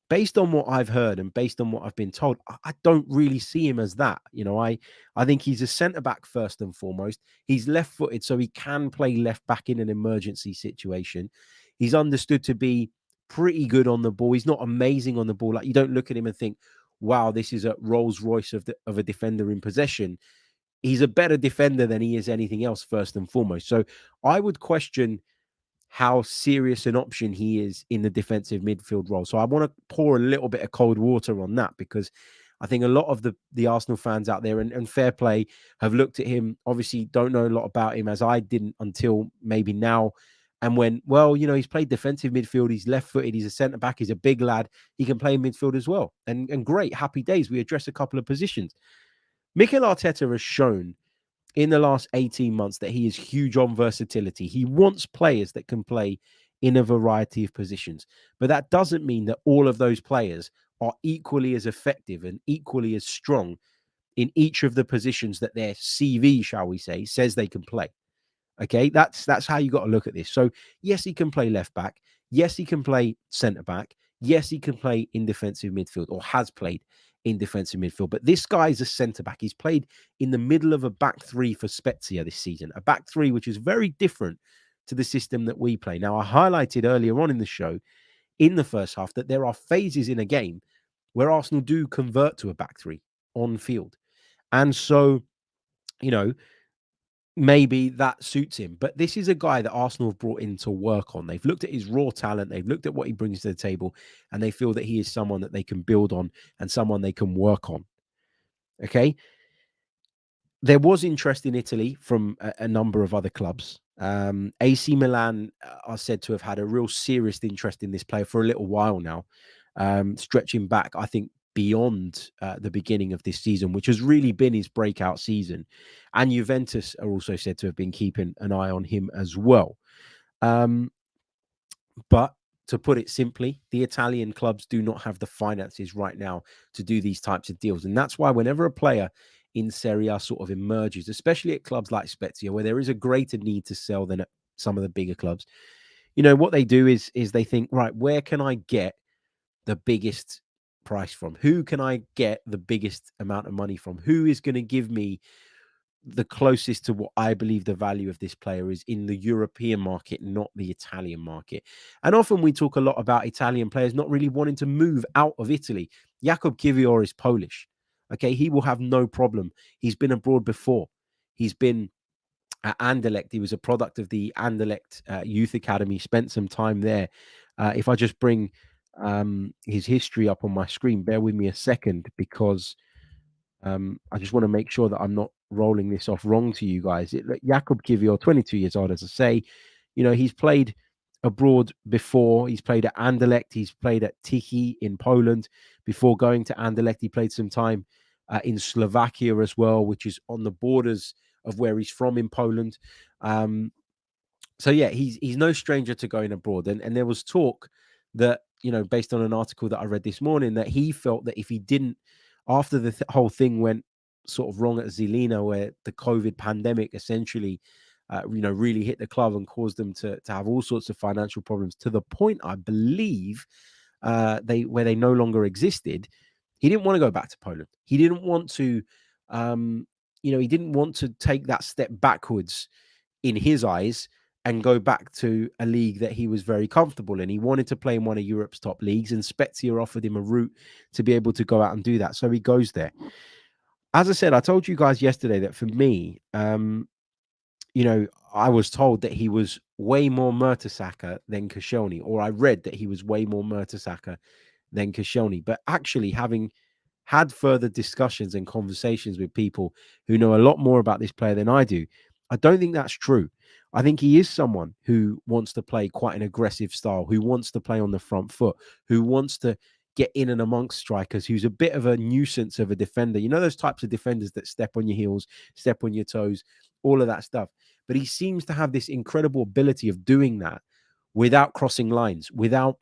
based on what I've heard and based on what I've been told, I don't really see him as that. You know, I think he's a centre-back first and foremost. He's left-footed, so he can play left-back in an emergency situation. He's understood to be pretty good on the ball. He's not amazing on the ball. Like, you don't look at him and think, wow, this is a Rolls Royce of a defender in possession. He's a better defender than he is anything else, first and foremost. So I would question how serious an option he is in the defensive midfield role. So I want to pour a little bit of cold water on that, because I think a lot of the Arsenal fans out there, and fair play, have looked at him, obviously don't know a lot about him, as I didn't until maybe now, and went, well, you know, he's played defensive midfield, he's left-footed, he's a centre-back, he's a big lad, he can play in midfield as well. And great, happy days, we address a couple of positions. Mikel Arteta has shown in the last 18 months that he is huge on versatility. He wants players that can play in a variety of positions. But that doesn't mean that all of those players are equally as effective and equally as strong in each of the positions that their CV, shall we say, says they can play. Okay, that's how you got to look at this. So yes, he can play left back. Yes, he can play centre back. Yes, he can play in defensive midfield, or has played in defensive midfield. But this guy is a centre back. He's played in the middle of a back three for Spezia this season, a back three which is very different to the system that we play. Now, I highlighted earlier on in the show, in the first half, that there are phases in a game where Arsenal do convert to a back three on field. And so, you know, maybe that suits him. But this is a guy that Arsenal have brought in to work on. They've looked at his raw talent. They've looked at what he brings to the table, and they feel that he is someone that they can build on and someone they can work on. Okay. There was interest in Italy from a number of other clubs. AC Milan are said to have had a real serious interest in this player for a little while now, stretching back, I think, beyond the beginning of this season, which has really been his breakout season. And Juventus are also said to have been keeping an eye on him as well. But to put it simply, the Italian clubs do not have the finances right now to do these types of deals. And that's why whenever a player in Serie A sort of emerges, especially at clubs like Spezia, where there is a greater need to sell than at some of the bigger clubs, you know, what they do is they think, right, where can I get the biggest price from? Who can I get the biggest amount of money from? Who is going to give me the closest to what I believe the value of this player is in the European market, not the Italian market? And often we talk a lot about Italian players not really wanting to move out of Italy. Jakub Kiwior is Polish. Okay, he will have no problem. He's been abroad before. He's been at Anderlecht. He was a product of the Anderlecht Youth Academy, spent some time there. If I just bring his history up on my screen, bear with me a second, because I just want to make sure that I'm not rolling this off wrong to you guys. Jakub Kiwior, 22 years old, as I say. he's played abroad before. He's played at Anderlecht. He's played at Tychy in Poland. Before going to Anderlecht, he played some time in Slovakia as well, which is on the borders of where he's from in Poland. So yeah, he's no stranger to going abroad. And there was talk that, based on an article that I read this morning, that he felt that if he didn't, after the whole thing went sort of wrong at Zelina, where the COVID pandemic essentially, really hit the club and caused them to have all sorts of financial problems, to the point, I believe, where they no longer existed. He didn't want to go back to Poland. He didn't want to, he didn't want to take that step backwards in his eyes and go back to a league that he was very comfortable in. He wanted to play in one of Europe's top leagues, and Spezia offered him a route to be able to go out and do that. So he goes there. As I said, I told you guys yesterday that for me, I was told that he was way more Mertesacker than Koscielny, or I read that he was way more Mertesacker than Koscielny. But actually, having had further discussions and conversations with people who know a lot more about this player than I do, I don't think that's true. I think he is someone who wants to play quite an aggressive style, who wants to play on the front foot, who wants to get in and amongst strikers, who's a bit of a nuisance of a defender. You know, those types of defenders that step on your heels, step on your toes, all of that stuff. But he seems to have this incredible ability of doing that without crossing lines, without,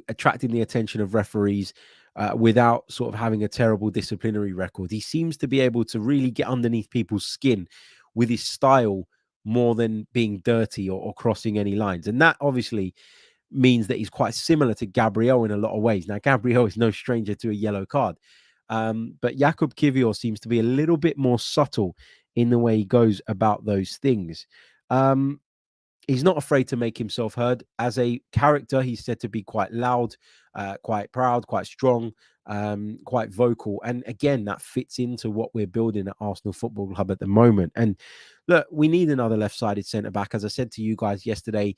attracting the attention of referees, without sort of having a terrible disciplinary record. He seems to be able to really get underneath people's skin with his style more than being dirty or crossing any lines. And that obviously means that he's quite similar to Gabriel in a lot of ways. Now, Gabriel is no stranger to a yellow card. But Jakub Kiwior seems to be a little bit more subtle in the way he goes about those things. He's not afraid to make himself heard. As a character, he's said to be quite loud, quite proud, quite strong, quite vocal. And again, that fits into what we're building at Arsenal Football Club at the moment. And look, we need another left-sided centre-back. As I said to you guys yesterday,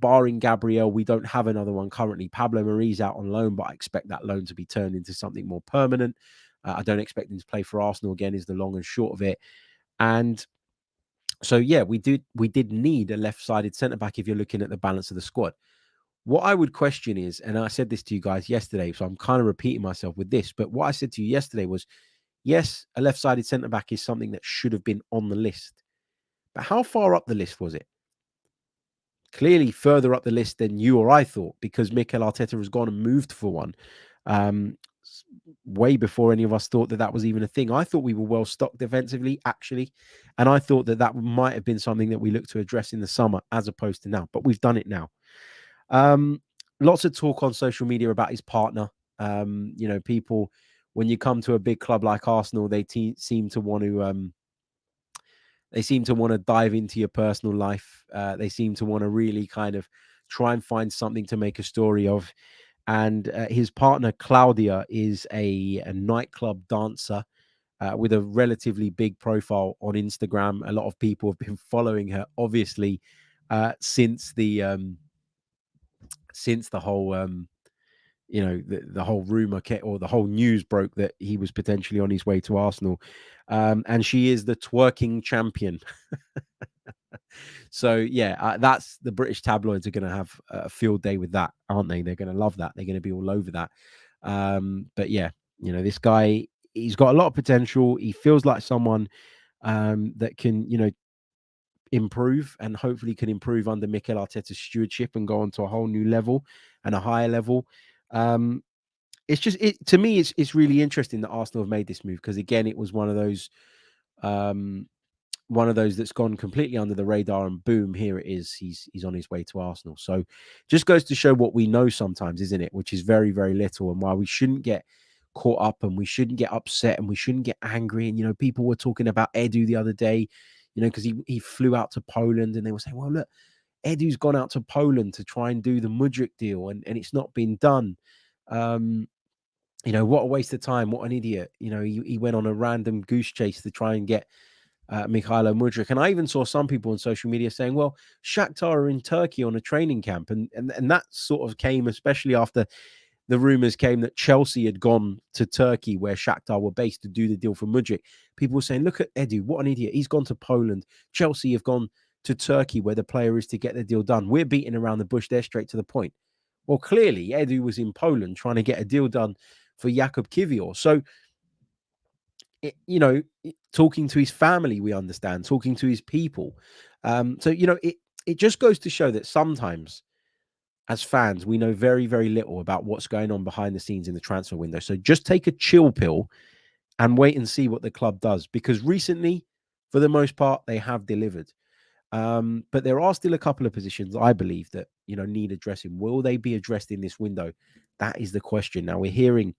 barring Gabriel, we don't have another one currently. Pablo Mari's out on loan, but I expect that loan to be turned into something more permanent. I don't expect him to play for Arsenal again, is the long and short of it. And so, yeah, we did need a left-sided centre-back if you're looking at the balance of the squad. What I would question is, and I said this to you guys yesterday, so I'm kind of repeating myself with this, but what I said to you yesterday was, yes, a left-sided centre-back is something that should have been on the list. But how far up the list was it? Clearly further up the list than you or I thought, because Mikel Arteta has gone and moved for one. Way before any of us thought that was even a thing. I thought we were well stocked defensively, actually, and I thought that might have been something that we looked to address in the summer as opposed to now, but we've done it now. Lots of talk on social media about his partner. People, when you come to a big club like Arsenal, they seem to want to dive into your personal life. They seem to want to really kind of try and find something to make a story of. And his partner, Claudia, is a nightclub dancer with a relatively big profile on Instagram. A lot of people have been following her, obviously, since the whole, the whole rumor or the whole news broke that he was potentially on his way to Arsenal. And she is the twerking champion. So, yeah, that's the British tabloids are going to have a field day with that, aren't they? They're going to love that. They're going to be all over that. But, yeah, this guy, he's got a lot of potential. He feels like someone that can, improve and hopefully can improve under Mikel Arteta's stewardship and go on to a whole new level and a higher level. It's just, to me, it's really interesting that Arsenal have made this move because, again, it was one of those that's gone completely under the radar, and boom, here it is. He's on his way to Arsenal. So just goes to show what we know sometimes, isn't it? Which is very, very little, and why we shouldn't get caught up and we shouldn't get upset and we shouldn't get angry. And, people were talking about Edu the other day, because he flew out to Poland, and they were saying, well, look, Edu's gone out to Poland to try and do the Mudryk deal, and it's not been done. What a waste of time. What an idiot. He went on a random goose chase to try and get Mikhailo Mudryk. And I even saw some people on social media saying, well, Shakhtar are in Turkey on a training camp. And that sort of came, especially after the rumors came that Chelsea had gone to Turkey, where Shakhtar were based, to do the deal for Mudryk. People were saying, look at Edu, what an idiot. He's gone to Poland. Chelsea have gone to Turkey where the player is to get the deal done. We're beating around the bush. They're straight to the point. Well, clearly, Edu was in Poland trying to get a deal done for Jakub Kiwior. So, talking to his family, we understand, talking to his people. It just goes to show that sometimes as fans, we know very, very little about what's going on behind the scenes in the transfer window. So just take a chill pill and wait and see what the club does. Because recently, for the most part, they have delivered. But there are still a couple of positions, I believe, that need addressing. Will they be addressed in this window? That is the question. Now, we're hearing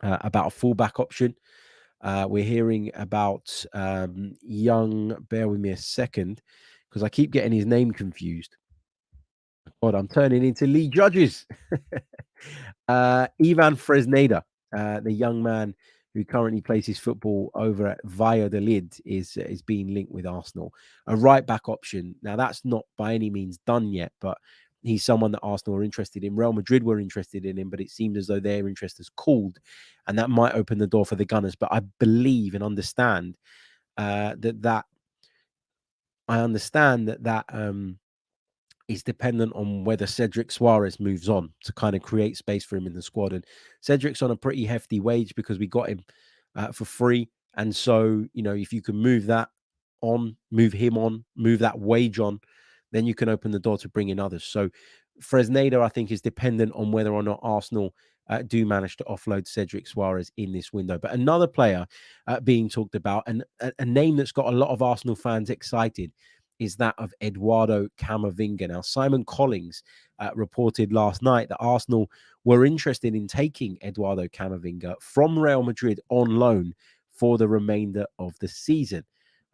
about a fullback option. We're hearing about bear with me a second, because I keep getting his name confused. God, I'm turning into Lee Judges. Ivan Fresneda, the young man who currently plays his football over at Valladolid, is being linked with Arsenal. A right-back option. Now, that's not by any means done yet, but he's someone that Arsenal are interested in. Real Madrid were interested in him, but it seemed as though their interest has cooled, and that might open the door for the Gunners. But I believe and understand that is dependent on whether Cedric Suarez moves on to kind of create space for him in the squad. And Cedric's on a pretty hefty wage because we got him for free. And so, if you can move him on, move that wage on, then you can open the door to bring in others. So Fresneda, I think, is dependent on whether or not Arsenal do manage to offload Cedric Suarez in this window. But another player being talked about, and a name that's got a lot of Arsenal fans excited, is that of Edouardo Camavinga. Now, Simon Collins reported last night that Arsenal were interested in taking Edouardo Camavinga from Real Madrid on loan for the remainder of the season.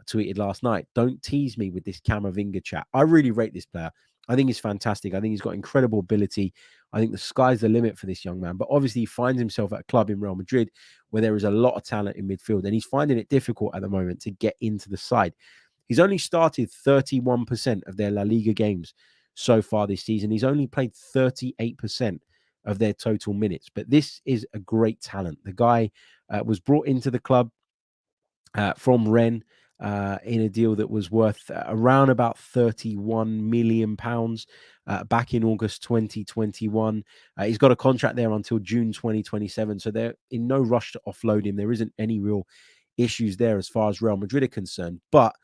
I tweeted last night, don't tease me with this Camavinga chat. I really rate this player. I think he's fantastic. I think he's got incredible ability. I think the sky's the limit for this young man. But obviously, he finds himself at a club in Real Madrid where there is a lot of talent in midfield, and he's finding it difficult at the moment to get into the side. He's only started 31% of their La Liga games so far this season. He's only played 38% of their total minutes. But this is a great talent. The guy was brought into the club from Rennes in a deal that was worth around about £31 million back in August 2021. He's got a contract there until June 2027. So they're in no rush to offload him. There isn't any real issues there as far as Real Madrid are concerned. But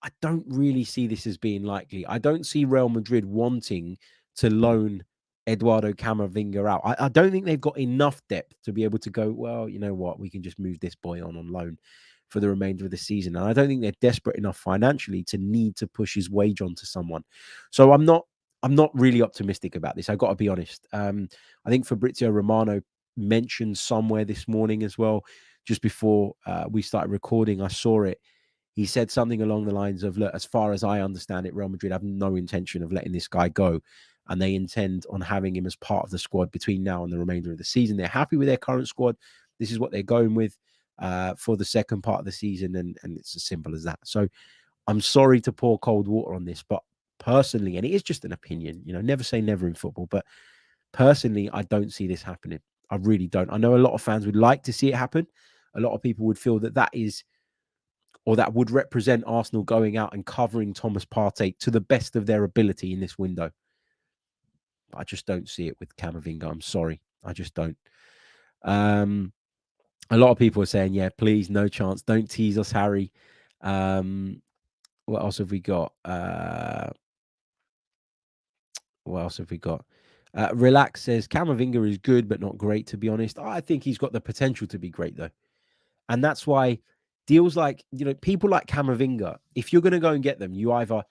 I don't really see this as being likely. I don't see Real Madrid wanting to loan Edouardo Camavinga out. I don't think they've got enough depth to be able to go, well, you know what, we can just move this boy on loan for the remainder of the season. And I don't think they're desperate enough financially to need to push his wage onto someone. So I'm not really optimistic about this. I've got to be honest. I think Fabrizio Romano mentioned somewhere this morning as well, just before we started recording, I saw it. He said something along the lines of, look, as far as I understand it, Real Madrid have no intention of letting this guy go, and they intend on having him as part of the squad between now and the remainder of the season. They're happy with their current squad. This is what they're going with for the second part of the season, and it's as simple as that. So I'm sorry to pour cold water on this, but personally, and it is just an opinion, never say never in football, but personally, I don't see this happening. I really don't. I know a lot of fans would like to see it happen. A lot of people would feel that is, or that would represent Arsenal going out and covering Thomas Partey to the best of their ability in this window. I just don't see it with Camavinga. I'm sorry. I just don't. A lot of people are saying, yeah, please, no chance. Don't tease us, Harry. What else have we got? Relax says, Camavinga is good, but not great, to be honest. I think he's got the potential to be great, though. And that's why deals like, people like Camavinga, if you're going to go and get them, you either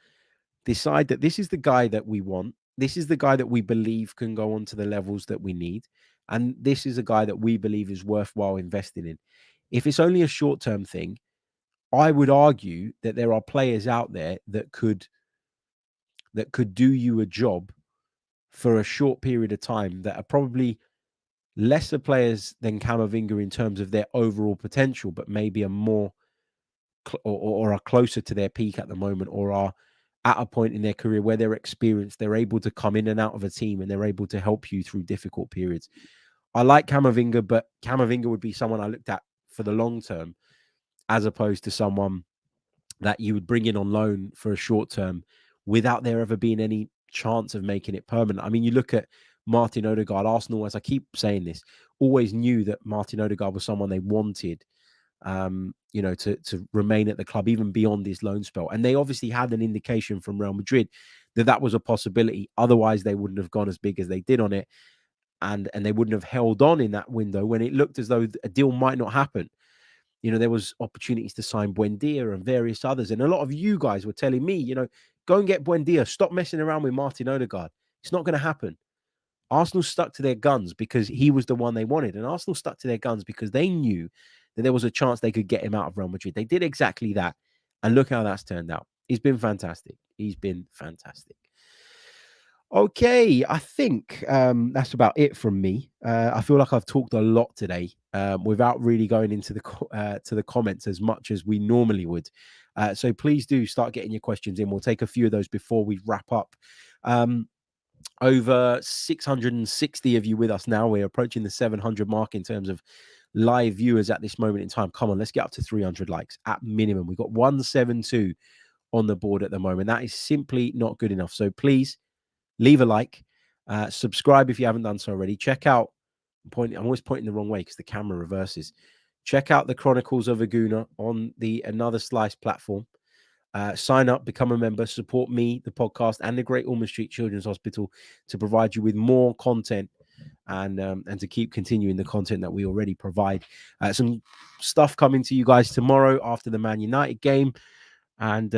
decide that this is the guy that we want. This is the guy that we believe can go on to the levels that we need. And this is a guy that we believe is worthwhile investing in. If it's only a short-term thing, I would argue that there are players out there that could do you a job for a short period of time that are probably lesser players than Camavinga in terms of their overall potential, but maybe are more or are closer to their peak at the moment, or are at a point in their career where they're experienced, they're able to come in and out of a team, and they're able to help you through difficult periods. I like Camavinga, but Camavinga would be someone I looked at for the long term, as opposed to someone that you would bring in on loan for a short term without there ever being any chance of making it permanent. I mean, you look at Martin Odegaard. Arsenal, as I keep saying this, always knew that Martin Odegaard was someone they wanted, to remain at the club even beyond his loan spell. And they obviously had an indication from Real Madrid that that was a possibility. Otherwise, they wouldn't have gone as big as they did on it, and they wouldn't have held on in that window when it looked as though a deal might not happen. There was opportunities to sign Buendia and various others. And a lot of you guys were telling me, go and get Buendia. Stop messing around with Martin Odegaard. It's not going to happen. Arsenal stuck to their guns because he was the one they wanted. And Arsenal stuck to their guns because they knew that there was a chance they could get him out of Real Madrid. They did exactly that. And look how that's turned out. He's been fantastic. He's been fantastic. Okay, I think that's about it from me. I feel like I've talked a lot today without really going into the comments as much as we normally would. So please do start getting your questions in. We'll take a few of those before we wrap up. Over 660 of you with us now. We're approaching the 700 mark in terms of live viewers at this moment in time. Come on, let's get up to 300 likes at minimum. We've got 172 on the board at the moment. That is simply not good enough. So please leave a like, subscribe if you haven't done so already. Check out, I'm always pointing the wrong way because the camera reverses. Check out the Chronicles of Aguna on the Another Slice platform. Sign up, become a member, support me, the podcast, and the Great Ormond Street Children's Hospital to provide you with more content and to keep continuing the content that we already provide. Some stuff coming to you guys tomorrow after the Man United game. And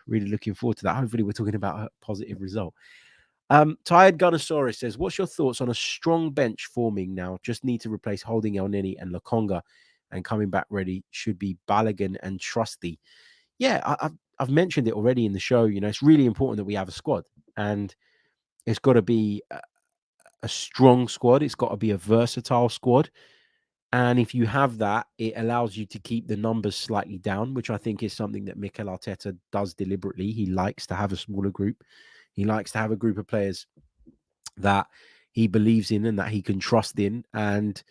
really looking forward to that. Hopefully we're talking about a positive result. Tired Gunnosaurus says, what's your thoughts on a strong bench forming now? Just need to replace Holding El Nini and Lokonga, and coming back ready should be Balogun and Trusty. Yeah, I've mentioned it already in the show. It's really important that we have a squad, and it's got to be a strong squad. It's got to be a versatile squad. And if you have that, it allows you to keep the numbers slightly down, which I think is something that Mikel Arteta does deliberately. He likes to have a smaller group. He likes to have a group of players that he believes in and that he can trust in, and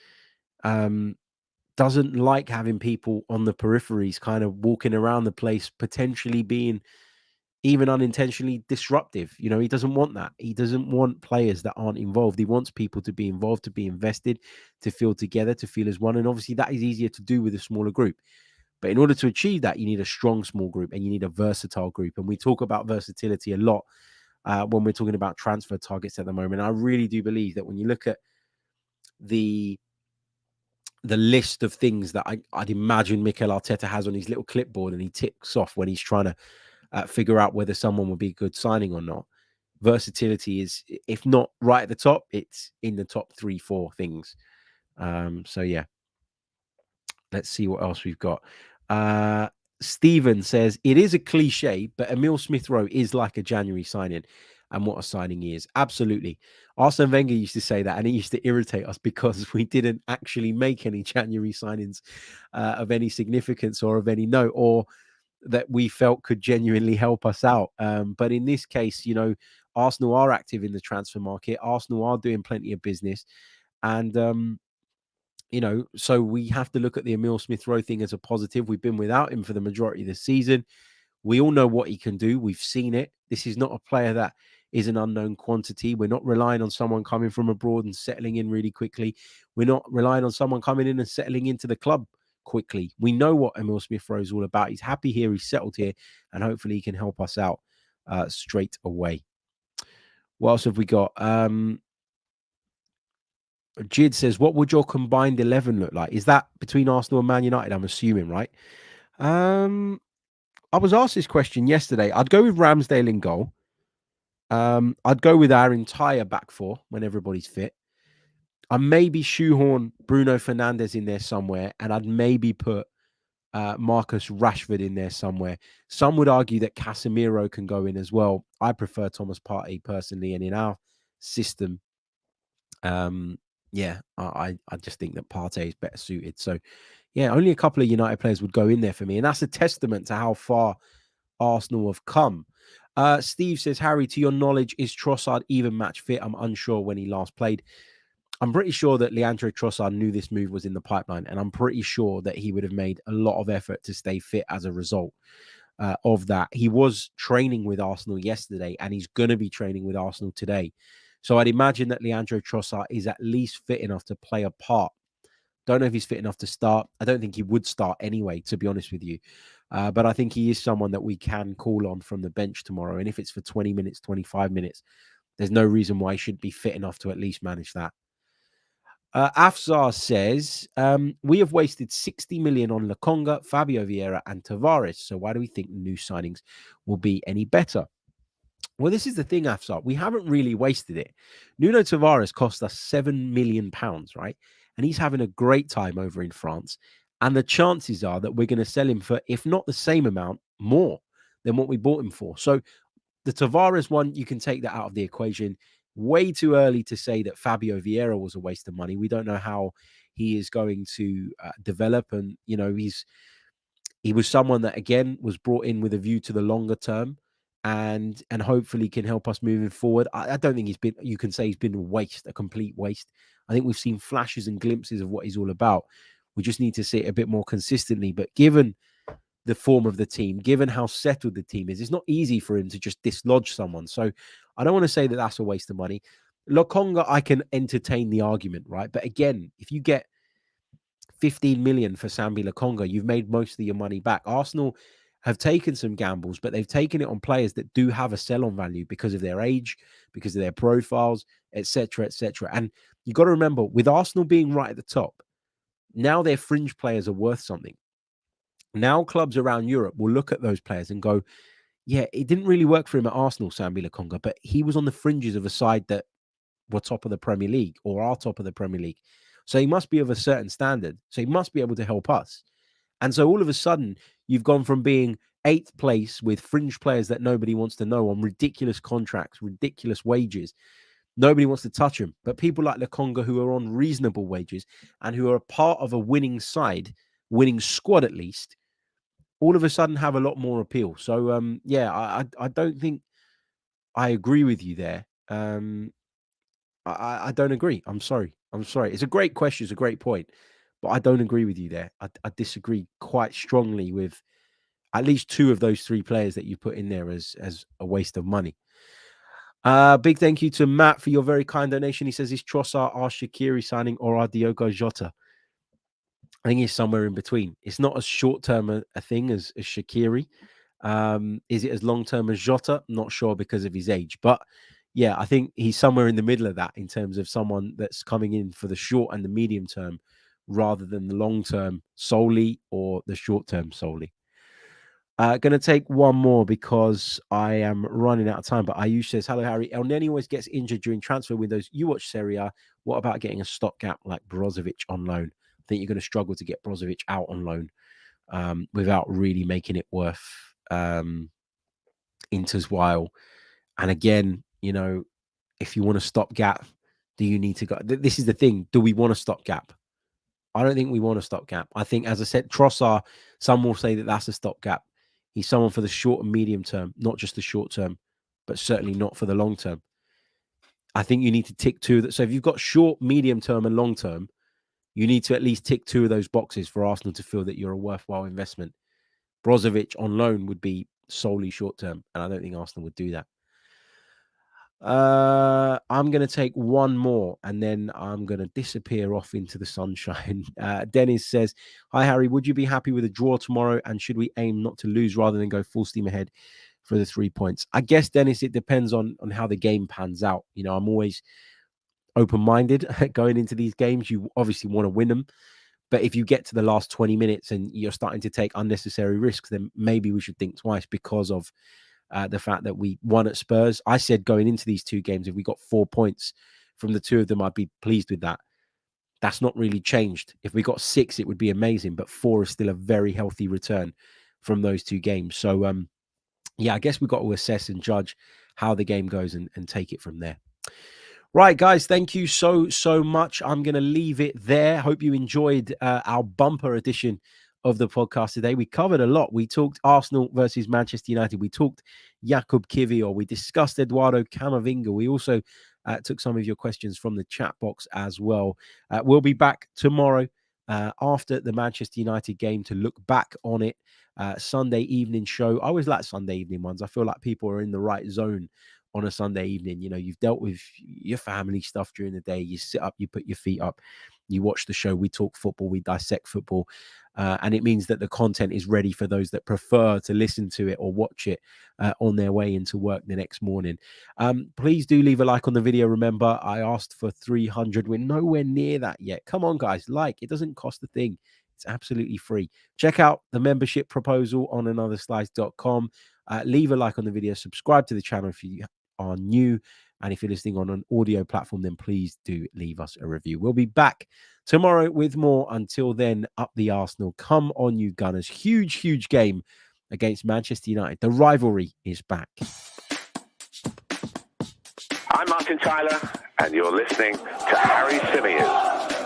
doesn't like having people on the peripheries kind of walking around the place, potentially being even unintentionally disruptive. He doesn't want that. He doesn't want players that aren't involved. He wants people to be involved, to be invested, to feel together, to feel as one. And obviously that is easier to do with a smaller group. But in order to achieve that, you need a strong small group and you need a versatile group. And we talk about versatility a lot when we're talking about transfer targets at the moment. I really do believe that when you look at the list of things that I'd imagine Mikel Arteta has on his little clipboard and he ticks off when he's trying to figure out whether someone would be a good signing or not, versatility is, if not right at the top, it's in the top 3-4 things. So yeah, let's see what else we've got. Stephen says, it is a cliche, but Emile Smith-Rowe is like a January signing. And what a signing he is. Absolutely. Arsene Wenger used to say that, and it used to irritate us because we didn't actually make any January signings of any significance or of any note, or that we felt could genuinely help us out. But in this case, Arsenal are active in the transfer market. Arsenal are doing plenty of business. And, so we have to look at the Emile Smith-Rowe thing as a positive. We've been without him for the majority of the season. We all know what he can do. We've seen it. This is not a player that is an unknown quantity. We're not relying on someone coming from abroad and settling in really quickly. We're not relying on someone coming in and settling into the club quickly. We know what Emile Smith-Rowe is all about. He's happy here. He's settled here. And hopefully he can help us out straight away. What else have we got? Jid says, what would your combined 11 look like? Is that between Arsenal and Man United? I'm assuming, right? I was asked this question yesterday. I'd go with Ramsdale in goal. I'd go with our entire back four when everybody's fit. I'd maybe shoehorn Bruno Fernandes in there somewhere, and I'd maybe put Marcus Rashford in there somewhere. Some would argue that Casemiro can go in as well. I prefer Thomas Partey personally, and in our system, I just think that Partey is better suited. So, yeah, only a couple of United players would go in there for me, and that's a testament to how far Arsenal have come. Steve says, Harry, to your knowledge, is Trossard even match fit? I'm unsure when he last played. I'm pretty sure that Leandro Trossard knew this move was in the pipeline, and I'm pretty sure that he would have made a lot of effort to stay fit as a result. of that. He was training with Arsenal yesterday, and he's going to be training with Arsenal today. So I'd imagine that Leandro Trossard is at least fit enough to play a part. Don't know if he's fit enough to start. I don't think he would start anyway, to be honest with you. But I think he is someone that we can call on from the bench tomorrow. And if it's for 20 minutes, 25 minutes, there's no reason why he should be fit enough to at least manage that. Afzar says, we have wasted 60 million on Lokonga, Fabio Vieira, and Tavares. So why do we think new signings will be any better? Well, this is the thing, Afzar. We haven't really wasted it. Nuno Tavares cost us £7 million, right? And he's having a great time over in France. And the chances are that we're going to sell him for, if not the same amount, more than what we bought him for. So the Tavares one, you can take that out of the equation. Way too early to say that Fabio Vieira was a waste of money. We don't know how he is going to develop. And, you know, he was someone that, again, was brought in with a view to the longer term and hopefully can help us moving forward. I don't think you can say he's been a complete waste. I think we've seen flashes and glimpses of what he's all about. We just need to see it a bit more consistently. But given the form of the team, given how settled the team is, it's not easy for him to just dislodge someone. So I don't want to say that that's a waste of money. Lokonga, I can entertain the argument, right? But again, if you get 15 million for Sambi Lokonga, you've made most of your money back. Arsenal have taken some gambles, but they've taken it on players that do have a sell-on value because of their age, because of their profiles, etc., etc. And you've got to remember, with Arsenal being right at the top, now their fringe players are worth something. Now clubs around Europe will look at those players and go, yeah, it didn't really work for him at Arsenal, Sambi Lokonga, but he was on the fringes of a side that were top of the Premier League or are top of the Premier League. So he must be of a certain standard. So he must be able to help us. And so all of a sudden, you've gone from being 8th place with fringe players that nobody wants to know on ridiculous contracts, ridiculous wages. Nobody wants to touch him. But people like Lokonga, who are on reasonable wages and who are a part of a winning side, winning squad at least, all of a sudden have a lot more appeal. So, I don't think I agree with you there. I don't agree. I'm sorry. It's a great question. It's a great point. But I don't agree with you there. I disagree quite strongly with at least 2 of those 3 players that you put in there as a waste of money. Big thank you to Matt for your very kind donation. He says, is Trossard our Shaqiri signing or our Diogo Jota? I think it's somewhere in between. It's not as short-term a thing as Shaqiri. Is it as long-term as Jota? Not sure because of his age. But yeah, I think he's somewhere in the middle of that in terms of someone that's coming in for the short and the medium term rather than the long term solely or the short term solely. Going to take one more because I am running out of time. But Ayush says, hello, Harry. El Neni always gets injured during transfer windows. You watch Serie A. What about getting a stopgap like Brozovic on loan? I think you're going to struggle to get Brozovic out on loan without really making it worth Inter's while. And again, you know, if you want a stopgap, do you need to go? This is the thing. Do we want a stopgap? I don't think we want a stopgap. I think, as I said, Trossard, some will say that that's a stopgap. He's someone for the short and medium term, not just the short term, but certainly not for the long term. I think you need to tick 2. So if you've got short, medium term, and long term, you need to at least tick 2 of those boxes for Arsenal to feel that you're a worthwhile investment. Brozovic on loan would be solely short term, and I don't think Arsenal would do that. I'm going to take one more and then I'm going to disappear off into the sunshine. Dennis says, hi, Harry, would you be happy with a draw tomorrow? And should we aim not to lose rather than go full steam ahead for the 3 points? I guess, Dennis, it depends on how the game pans out. You know, I'm always open-minded going into these games. You obviously want to win them. But if you get to the last 20 minutes and you're starting to take unnecessary risks, then maybe we should think twice because of the fact that we won at Spurs. I said going into these 2 games, if we got 4 points from the 2 of them, I'd be pleased with that. That's not really changed. If we got 6, it would be amazing, but 4 is still a very healthy return from those 2 games. So, I guess we've got to assess and judge how the game goes and take it from there. Right, guys, thank you so much. I'm going to leave it there. Hope you enjoyed our bumper edition of the podcast today. We covered a lot. We talked Arsenal versus Manchester United. We talked Jakub Kiwior. We discussed Edouardo Camavinga. We also took some of your questions from the chat box as well. We'll be back tomorrow after the Manchester United game to look back on it Sunday evening show. I always like Sunday evening ones. I feel like people are in the right zone on a Sunday evening. You know, you've dealt with your family stuff during the day. You sit up, you put your feet up, you watch the show. We talk football, we dissect football. And it means that the content is ready for those that prefer to listen to it or watch it on their way into work the next morning. Please do leave a like on the video. Remember, I asked for 300. We're nowhere near that yet. Come on, guys. Like, it doesn't cost a thing. It's absolutely free. Check out the membership proposal on anotherslice.com. Leave a like on the video. Subscribe to the channel if you are new. And if you're listening on an audio platform, then please do leave us a review. We'll be back tomorrow with more. Until then, up the Arsenal. Come on, you Gunners. Huge, huge game against Manchester United. The rivalry is back. I'm Martin Tyler, and you're listening to Harry Symeou.